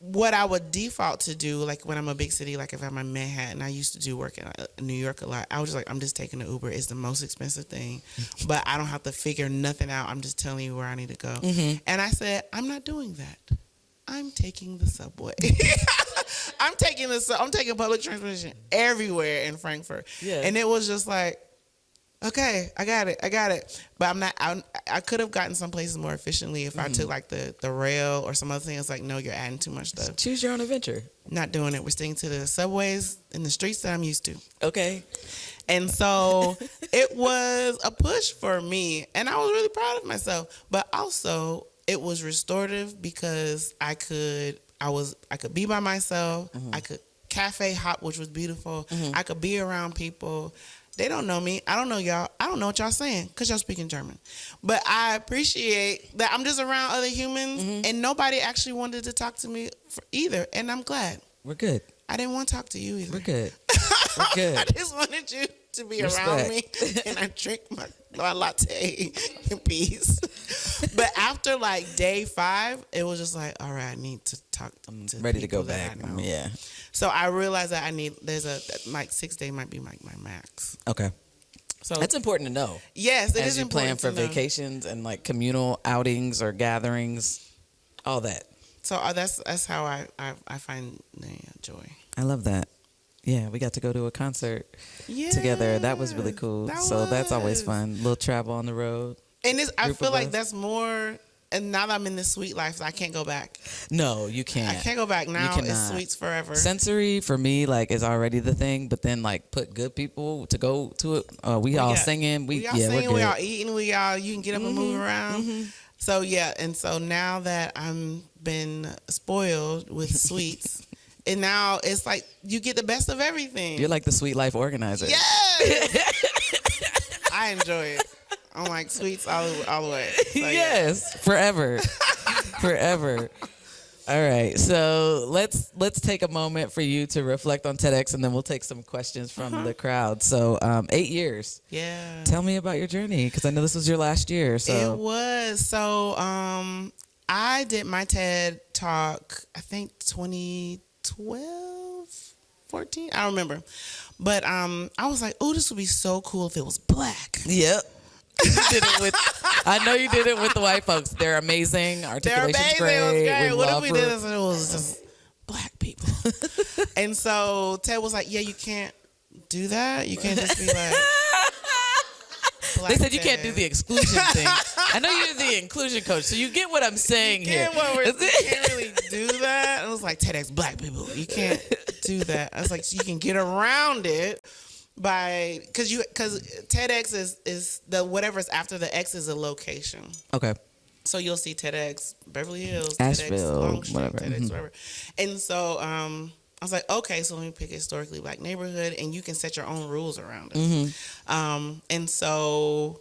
what I would default to do, like when I'm a big city, like if I'm in Manhattan, I used to do work in New York a lot. I was just like, I'm just taking the Uber. It's the most expensive thing, but I don't have to figure nothing out. I'm just telling you where I need to go. And I said, I'm not doing that. I'm taking the subway. I'm taking public transportation everywhere in Frankfurt. Yeah. And it was just like, okay, I got it. But I could have gotten some places more efficiently if I took like the rail or some other things. Like, no, you're adding too much stuff. Choose your own adventure. Not doing it. We're sticking to the subways and the streets that I'm used to. Okay. And so it was a push for me. And I was really proud of myself. But also, it was restorative because I could I could be by myself. Mm-hmm. I could cafe hop, which was beautiful. Mm-hmm. I could be around people. They don't know me. I don't know y'all. I don't know what y'all saying because y'all speaking German. But I appreciate that I'm just around other humans, Mm-hmm. and nobody actually wanted to talk to me either. And I'm glad. We're good. I didn't want to talk to you either. We're good. We're good. I just wanted you to be around me, and I drink my latte in peace. But after like day 5, it was just like, all right, I need to talk. Ready to go people that back. I know. Yeah. So I realized that there's like 6 day might be like my max. Okay. So That's important to know. yes, it as is you plan important for to know. vacations and like communal outings or gatherings, all that. So that's how I find joy. I love that. Yeah, we got to go to a concert together. That was really cool. That's always fun. Little travel on the road. And I Group feel of like us. that's more. And now that I'm in this sweet life, I can't go back. No, you can't. I can't go back now. It's cannot. sweets forever. Sensory for me, like, is already the thing. But then, like, put good people to go to it. We all singing. We all we're singing. good. We all eating. You can get up and move around. So yeah, and so now that I'm been spoiled with sweets, and now it's like you get the best of everything. You're like the sweet life organizer. Yes. I enjoy it. I'm like sweets all the way. So, yeah. Yes, forever, forever. All right, so let's take a moment for you to reflect on TEDx, and then we'll take some questions from the crowd. So, 8 years. Yeah. Tell me about your journey, because I know this was your last year. So It was. So I did my TED talk, I think 2012, 14. I don't remember. But I was like, oh, this would be so cool if it was black. Yep. You did it with. I know you did it with the white folks. They're amazing. Articulation's great. It was great. We What if love we her. did this and it was just black people? And so Ted was like, yeah, you can't do that. You can't just be like. They said you can't Ted. do the exclusion thing. I know you're the inclusion coach, so you get what I'm saying here. You can't really do that. I was like, TEDx black people. You can't do that. I was like, so you can get around it by because TEDx is the whatever's after the X is a location. Okay. So you'll see TEDx Beverly Hills, Asheville, TEDx Longstreet, whatever. TEDx whatever. And so I was like, okay, so let me pick a historically black neighborhood, and you can set your own rules around it. And so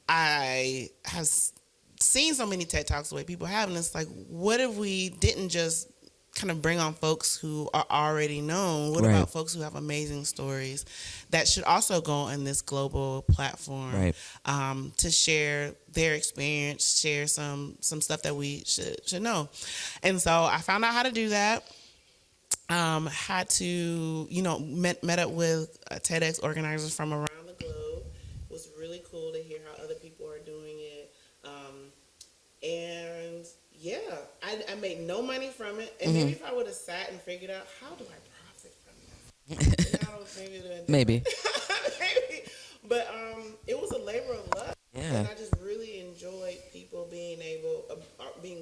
I have seen so many TED Talks the way people have, and it's like, what if we didn't just kind of bring on folks who are already known? What Right. about folks who have amazing stories that should also go on this global platform Right. to share their experience, share some stuff that we should know. And so I found out how to do that. Had to, met up with TEDx organizers from around the globe. It was really cool to hear how other people are doing it. And yeah, I made no money from it. And maybe if I would have sat and figured out, how do I profit from this? I don't think it would. Maybe. Maybe. But it was a labor of love. Yeah. And I just really enjoyed people being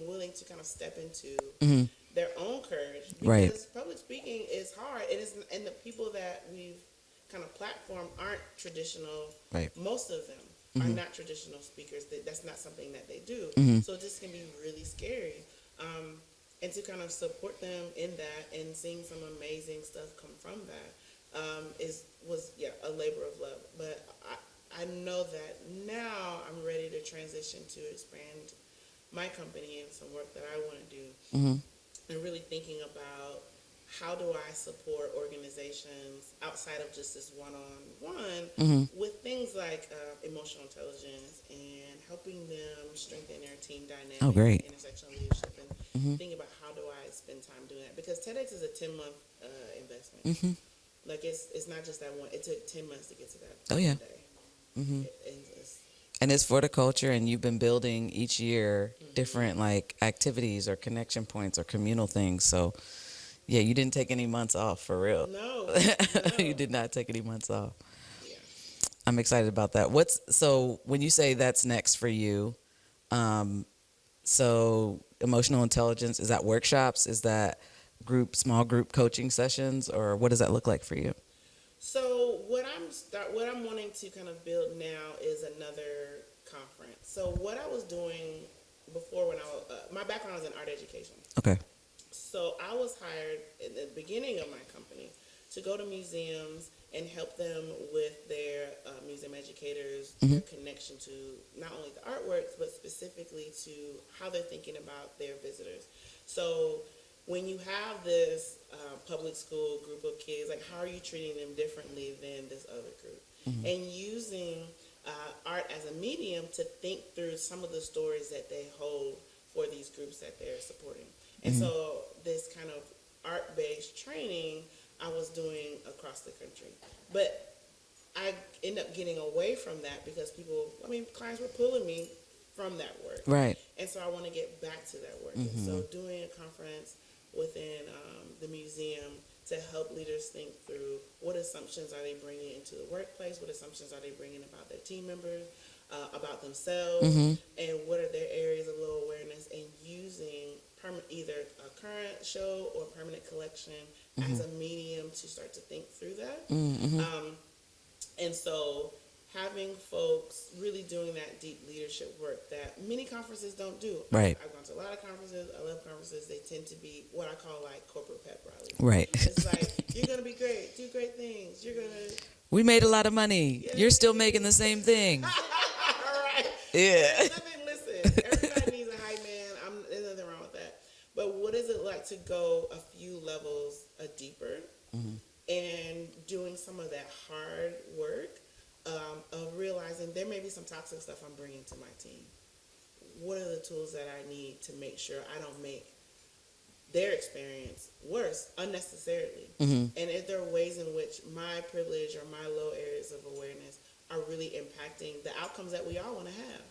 willing to kind of step into their own courage. Because Right. public speaking is hard. It is, and the people that we've kind of platformed aren't traditional. Right. Most of them are not traditional speakers. That's not something that they do. So this can be really scary. And to kind of support them in that and seeing some amazing stuff come from that was a labor of love. But I know that now I'm ready to transition to expand my company and some work that I want to do. And really thinking about how do I support organizations outside of just this one-on-one with things like emotional intelligence and helping them strengthen their team dynamic, Oh, great. intersectional leadership, and thinking about how do I spend time doing that. Because TEDx is a 10-month investment. Like it's not just that one. It took 10 months to get to that. Oh, yeah. Day. And it's for the culture, and you've been building each year different like activities or connection points or communal things. So, yeah, you didn't take any months off for real. No. You did not take any months off. Yeah. I'm excited about that. So when you say that's next for you, so emotional intelligence, is that workshops? Is that small group coaching sessions, or what does that look like for you? So what I'm wanting to kind of build now is another conference. So what I was doing before when I was, my background is in art education. Okay. So I was hired at the beginning of my company to go to museums and help them with their museum educators, their connection to not only the artworks, but specifically to how they're thinking about their visitors. So when you have this public school group of kids, like how are you treating them differently than this other group? And using art as a medium to think through some of the stories that they hold for these groups that they're supporting. And so this kind of art-based training I was doing across the country. But I ended up getting away from that because clients were pulling me from that work. Right. And so I want to get back to that work. And so doing a conference within the museum to help leaders think through what assumptions are they bringing into the workplace, what assumptions are they bringing about their team members, about themselves, and what are their areas of low awareness, and using either a current show or permanent collection as a medium to start to think through that. And so having folks really doing that deep leadership work that many conferences don't do. Right. I've gone to a lot of conferences. I love conferences. They tend to be what I call like corporate pep rallies. Right. It's like, you're going to be great. Do great things. You're going to... We made a lot of money. Yeah. You're still making the same thing. All right. Yeah. Listen, everybody needs a hype man. There's nothing wrong with that. But what is it like to go a few levels deeper and doing some of that hard work of realizing there may be some toxic stuff I'm bringing to my team. What are the tools that I need to make sure I don't make their experience worse unnecessarily? And if there are ways in which my privilege or my low areas of awareness are really impacting the outcomes that we all want to have.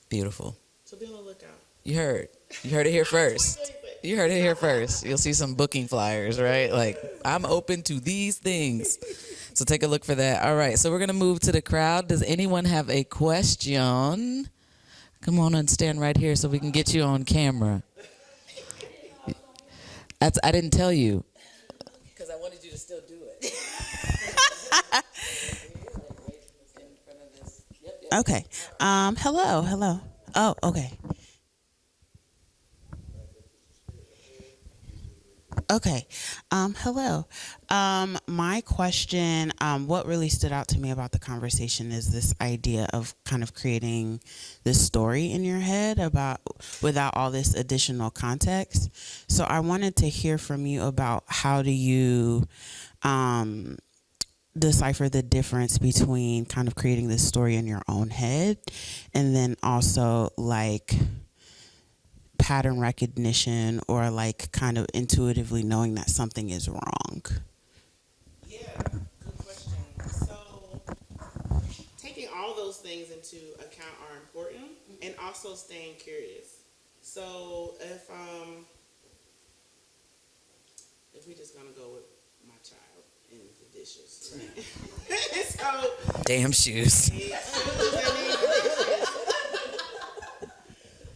Beautiful. So be on the lookout. You heard it here first. You heard it here first. You'll see some booking flyers, right? Like, I'm open to these things. So take a look for that. All right, so we're going to move to the crowd. Does anyone have a question? Come on and stand right here so we can get you on camera. I didn't tell you. Because I wanted you to still do it. Okay. Hello. Oh, okay. Okay. Hello. My question, what really stood out to me about the conversation is this idea of kind of creating this story in your head without all this additional context. So I wanted to hear from you about how do you decipher the difference between kind of creating this story in your own head and then also like pattern recognition or like kind of intuitively knowing that something is wrong? Yeah, good question. So taking all those things into account are important, and also staying curious. So if we're just gonna go with my child and the dishes, right? So Damn shoes.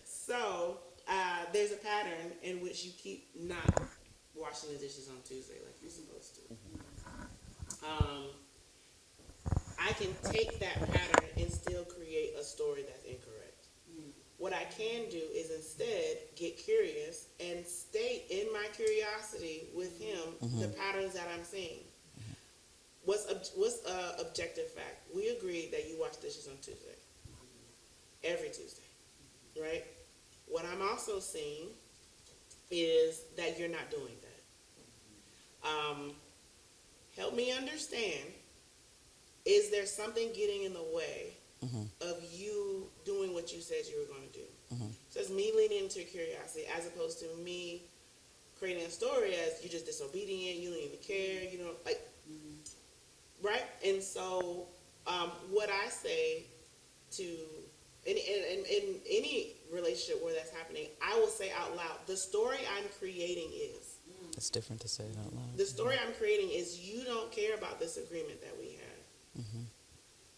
So there's a pattern in which you keep not washing the dishes on Tuesday like you're supposed to. I can take that pattern and still create a story that's incorrect. What I can do is instead get curious and stay in my curiosity with him, the patterns that I'm seeing. What's objective fact? We agreed that you wash dishes on Tuesday. Every Tuesday, right? What I'm also seeing is that you're not doing that. Help me understand, is there something getting in the way of you doing what you said you were going to do? So it's me leaning into curiosity as opposed to me creating a story as you're just disobedient, you don't even care, you don't like, right? And so what I say to in any relationship where that's happening, I will say out loud, the story I'm creating is. It's different to say it out loud. The story I'm creating is you don't care about this agreement that we had.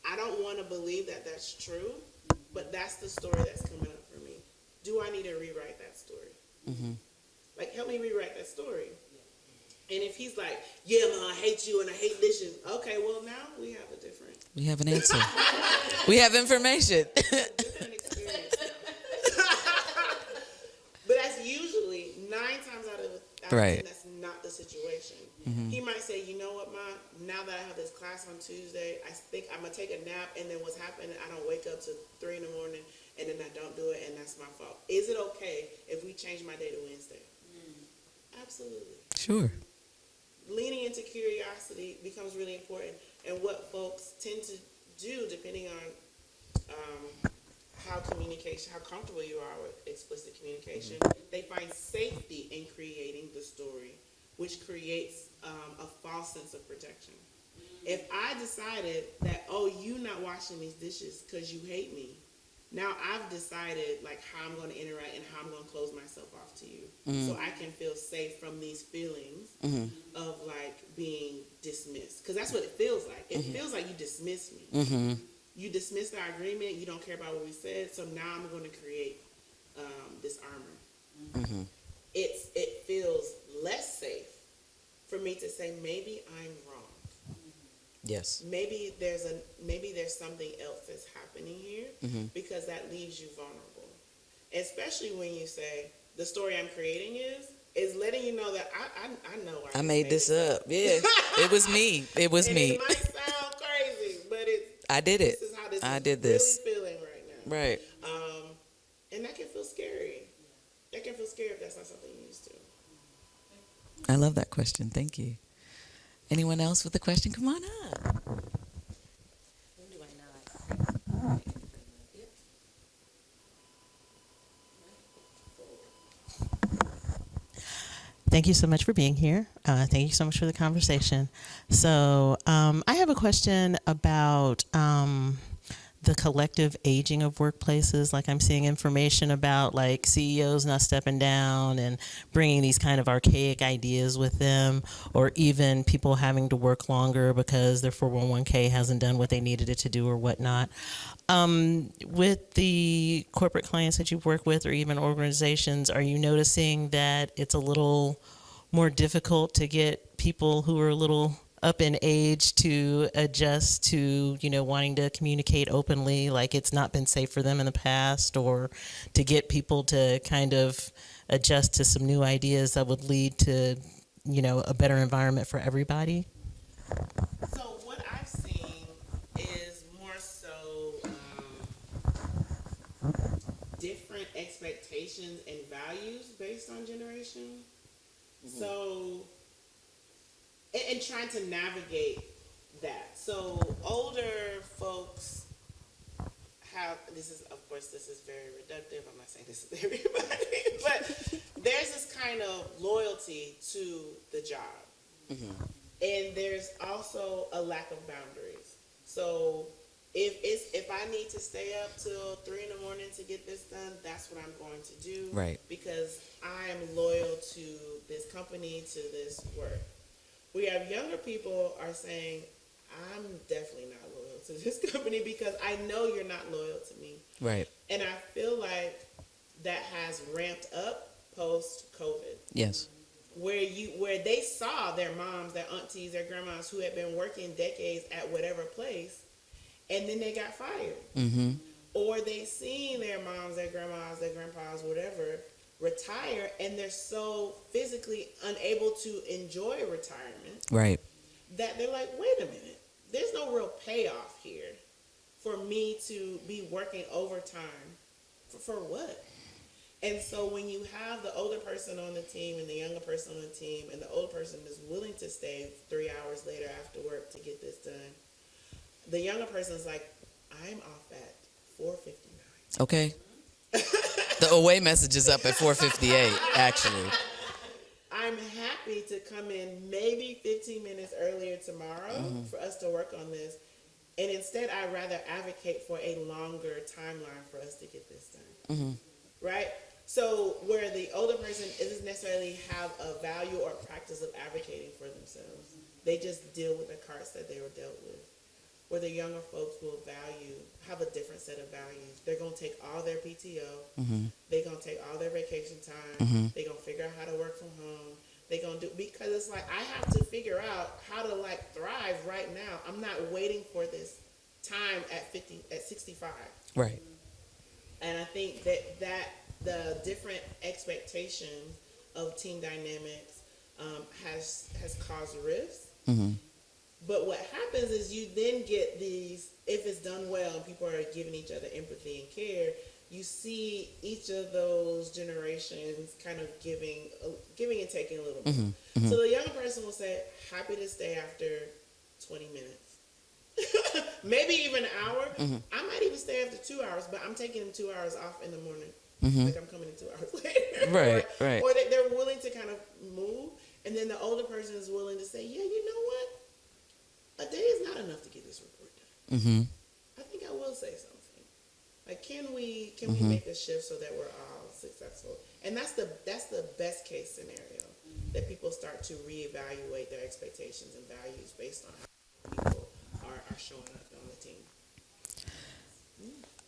I don't want to believe that that's true, but that's the story that's coming up for me. Do I need to rewrite that story? Like, help me rewrite that story. And if he's like, yeah, man, I hate you and I hate dishes. Okay, well, now we have a different. We have an answer. We have information. Different experience. But that's usually 9 times out of Right. 10, that's not the situation. He might say, you know what, Ma, now that I have this class on Tuesday, I think I'm going to take a nap, and then what's happening, I don't wake up to 3 in the morning, and then I don't do it, and that's my fault. Is it okay if we change my day to Wednesday? Absolutely. Sure. Leaning into curiosity becomes really important, and what folks tend to do, depending on how comfortable you are with explicit communication, they find safety in creating the story, which creates a false sense of protection. If I decided that, oh, you not washing these dishes because you hate me, now I've decided like how I'm going to interact and how I'm going to close myself off to you, so I can feel safe from these feelings of like being dismissed, because that's what it feels like. It feels like you dismiss me. You dismissed our agreement. You don't care about what we said. So now I'm going to create this armor. It feels less safe for me to say maybe I'm wrong. Yes. Maybe there's something else that's happening here, because that leaves you vulnerable. Especially when you say the story I'm creating is letting you know that I know I made this up. Yeah, it was me. It was and me. It might sound crazy, but I did it. this is how this I is did this. really feeling right now. Right. And that can feel scary. That can feel scary if that's not something you're used to. I love that question. Thank you. Anyone else with a question? Come on up. Thank you so much for being here. Thank you so much for the conversation. So I have a question about the collective aging of workplaces. Like I'm seeing information about like CEOs not stepping down and bringing these kind of archaic ideas with them, or even people having to work longer because their 401k hasn't done what they needed it to do or whatnot. With the corporate clients that you've worked with, or even organizations, are you noticing that it's a little more difficult to get people who are a little up in age to adjust to, wanting to communicate openly, like it's not been safe for them in the past, or to get people to kind of adjust to some new ideas that would lead to, a better environment for everybody? So what I've seen is more so different expectations and values based on generation. So, and trying to navigate that. So older folks have, this is very reductive. I'm not saying this is everybody, but there's this kind of loyalty to the job. And there's also a lack of boundaries. So if I need to stay up till 3 in the morning to get this done, that's what I'm going to do. Right. Because I am loyal to this company, to this work. We have younger people are saying, I'm definitely not loyal to this company because I know you're not loyal to me. Right. And I feel like that has ramped up post-COVID. Yes. Where they saw their moms, their aunties, their grandmas who had been working decades at whatever place, and then they got fired. Or they seen their moms, their grandmas, their grandpas, whatever, retire, and they're so physically unable to enjoy retirement, Right. that they're like, wait a minute, there's no real payoff here for me to be working overtime for what? And so when you have the older person on the team and the younger person on the team, and the older person is willing to stay 3 hours later after work to get this done, the younger person is like, I'm off at 4:59. Okay. The away message is up at 4:58, actually. I'm happy to come in maybe 15 minutes earlier tomorrow for us to work on this. And instead, I'd rather advocate for a longer timeline for us to get this done. Right? So where the older person doesn't necessarily have a value or practice of advocating for themselves. They just deal with the cards that they were dealt with. Where the younger folks will have a different set of values. They're going to take all their PTO. They're going to take all their vacation time. They're going to figure out how to work from home. They're going to do, because it's like, I have to figure out how to like thrive right now. I'm not waiting for this time at 65 65. Right. And I think that the different expectations of team dynamics has caused rifts. Mm-hmm. But what happens is you then get these, if it's done well and people are giving each other empathy and care, you see each of those generations kind of giving and taking a little bit. Mm-hmm. Mm-hmm. So the younger person will say, happy to stay after 20 minutes. Maybe even an hour. Mm-hmm. I might even stay after 2 hours, but I'm taking them 2 hours off in the morning. Mm-hmm. Like I'm coming in 2 hours later. Right, right. Or they're willing to kind of move. And then the older person is willing to say, yeah, you know what? A day is not enough to get this report done. Mm-hmm. I think I will say something. Like, can we Mm-hmm. make a shift so that we're all successful? And that's the best case scenario, that people start to reevaluate their expectations and values based on how people are showing up on the team.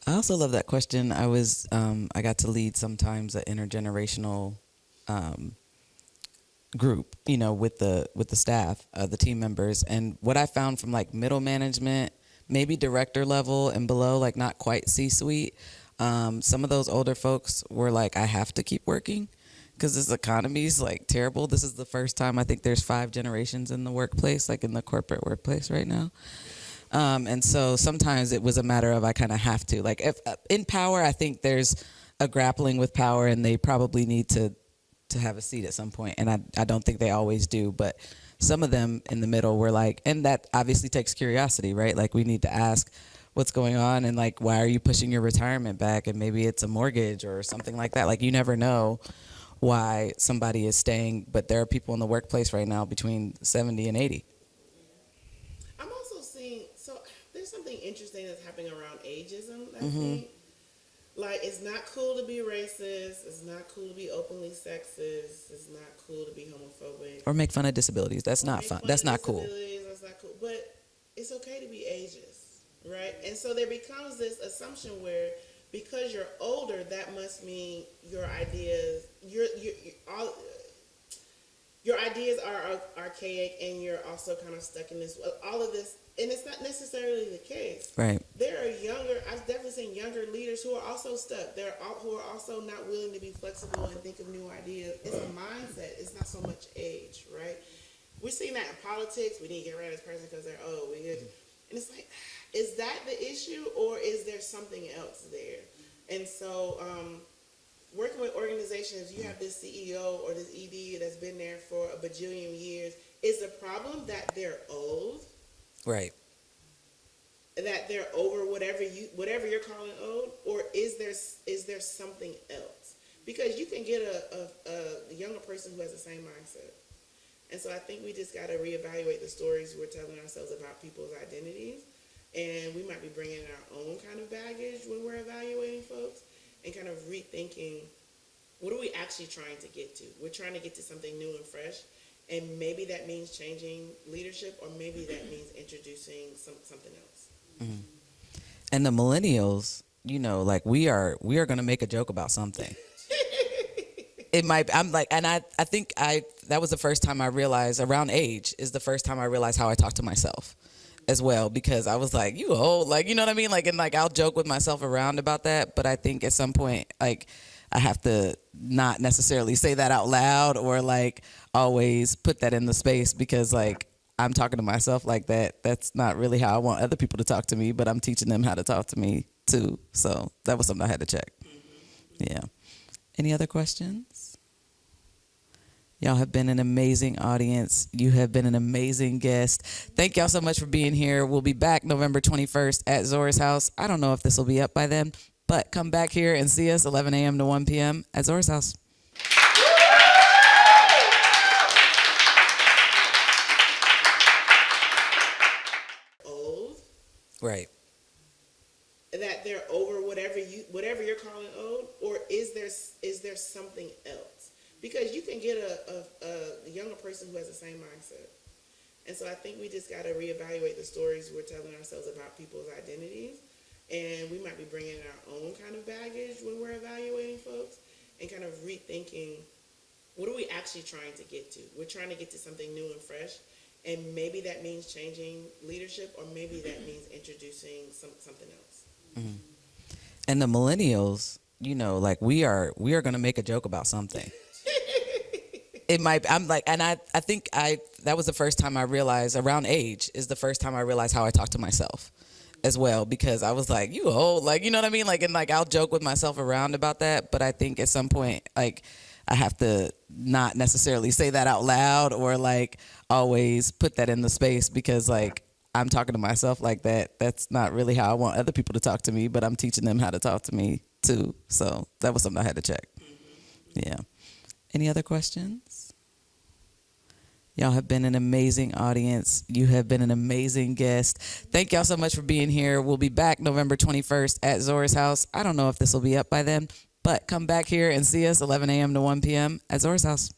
I also love that question. I got to lead sometimes an intergenerational group, with the staff, the team members, and what I found from like middle management, maybe director level and below, like not quite C-suite. Some of those older folks were like, I have to keep working because this economy is like terrible. This is the first time I think there's 5 generations in the workplace, like in the corporate workplace right now. And so sometimes it was a matter of I kind of have to. Like if in power, I think there's a grappling with power, and they probably need to have a seat at some point. And I don't think they always do. But some of them in the middle were like, and that obviously takes curiosity, right? Like we need to ask what's going on, and like, why are you pushing your retirement back? And maybe it's a mortgage or something like that. Like you never know why somebody is staying. But there are people in the workplace right now between 70 and 80. I'm also seeing, so there's something interesting that's happening around ageism, I Mm-hmm. think. Like, it's not cool to be racist. It's not cool to be openly sexist. It's not cool to be homophobic. Or make fun of disabilities. That's not Make fun. fun That's of not cool. disabilities, that's not cool. But it's okay to be ageist, right? And so there becomes this assumption where because you're older, that must mean your ideas, your ideas are archaic, and you're also kind of stuck in this, all of this. And it's not necessarily the case. Right. There are I've definitely seen younger leaders who are also stuck. Who are also not willing to be flexible and think of new ideas. It's a mindset. It's not so much age, right? We're seeing that in politics. We need to get rid of this person because they're old. And it's like, is that the issue, or is there something else there? And so, working with organizations, you have this CEO or this ED that's been there for a bajillion years. Is the problem that they're old? Right. That they're over whatever you're calling old, or is there something else? Because you can get a younger person who has the same mindset. And so I think we just got to reevaluate the stories we're telling ourselves about people's identities, and we might be bringing in our own kind of baggage when we're evaluating folks, and kind of rethinking, what are we actually trying to get to? We're trying to get to something new and fresh. And maybe that means changing leadership, or maybe that means introducing something else. Mm-hmm. And the millennials, like we are going to make a joke about something. It might, I'm like, and I think that was the first time I realized, around age is the first time I realized how I talk to myself as well, because I was like, you old, like, you know what I mean? Like, and like, I'll joke with myself around about that. But I think at some point, like, I have to not necessarily say that out loud, or like always put that in the space, because like I'm talking to myself like that. That's not really how I want other people to talk to me, but I'm teaching them how to talk to me too. So that was something I had to check. Yeah. Any other questions? Y'all have been an amazing audience. You have been an amazing guest. Thank y'all so much for being here. We'll be back November 21st at Zora's house. I don't know if this will be up by then, but come back here and see us 11 a.m. to 1 p.m. at Zora's house. Old. Right. That they're over whatever you're calling old, or is there something else? Because you can get a younger person who has the same mindset. And so I think we just got to reevaluate the stories we're telling ourselves about people's identities. And we might be bringing in our own kind of baggage when we're evaluating folks, and kind of rethinking, what are we actually trying to get to? We're trying to get to something new and fresh. And maybe that means changing leadership, or maybe that means introducing something else. And the millennials, you know, like we are going to make a joke about something. It might, I'm like, and I think that was the first time I realized, around age is the first time I realized how I talk to myself as well, because I was like, you old, like, you know what I mean? Like, and like, I'll joke with myself around about that, but I think at some point, like, I have to not necessarily say that out loud, or like always put that in the space, because like, I'm talking to myself like that. That's not really how I want other people to talk to me, but I'm teaching them how to talk to me too. So that was something I had to check. Yeah. Any other questions? Y'all have been an amazing audience. You have been an amazing guest. Thank y'all so much for being here. We'll be back November 21st at Zora's house. I don't know if this will be up by then, but come back here and see us 11 a.m. to 1 p.m. at Zora's house.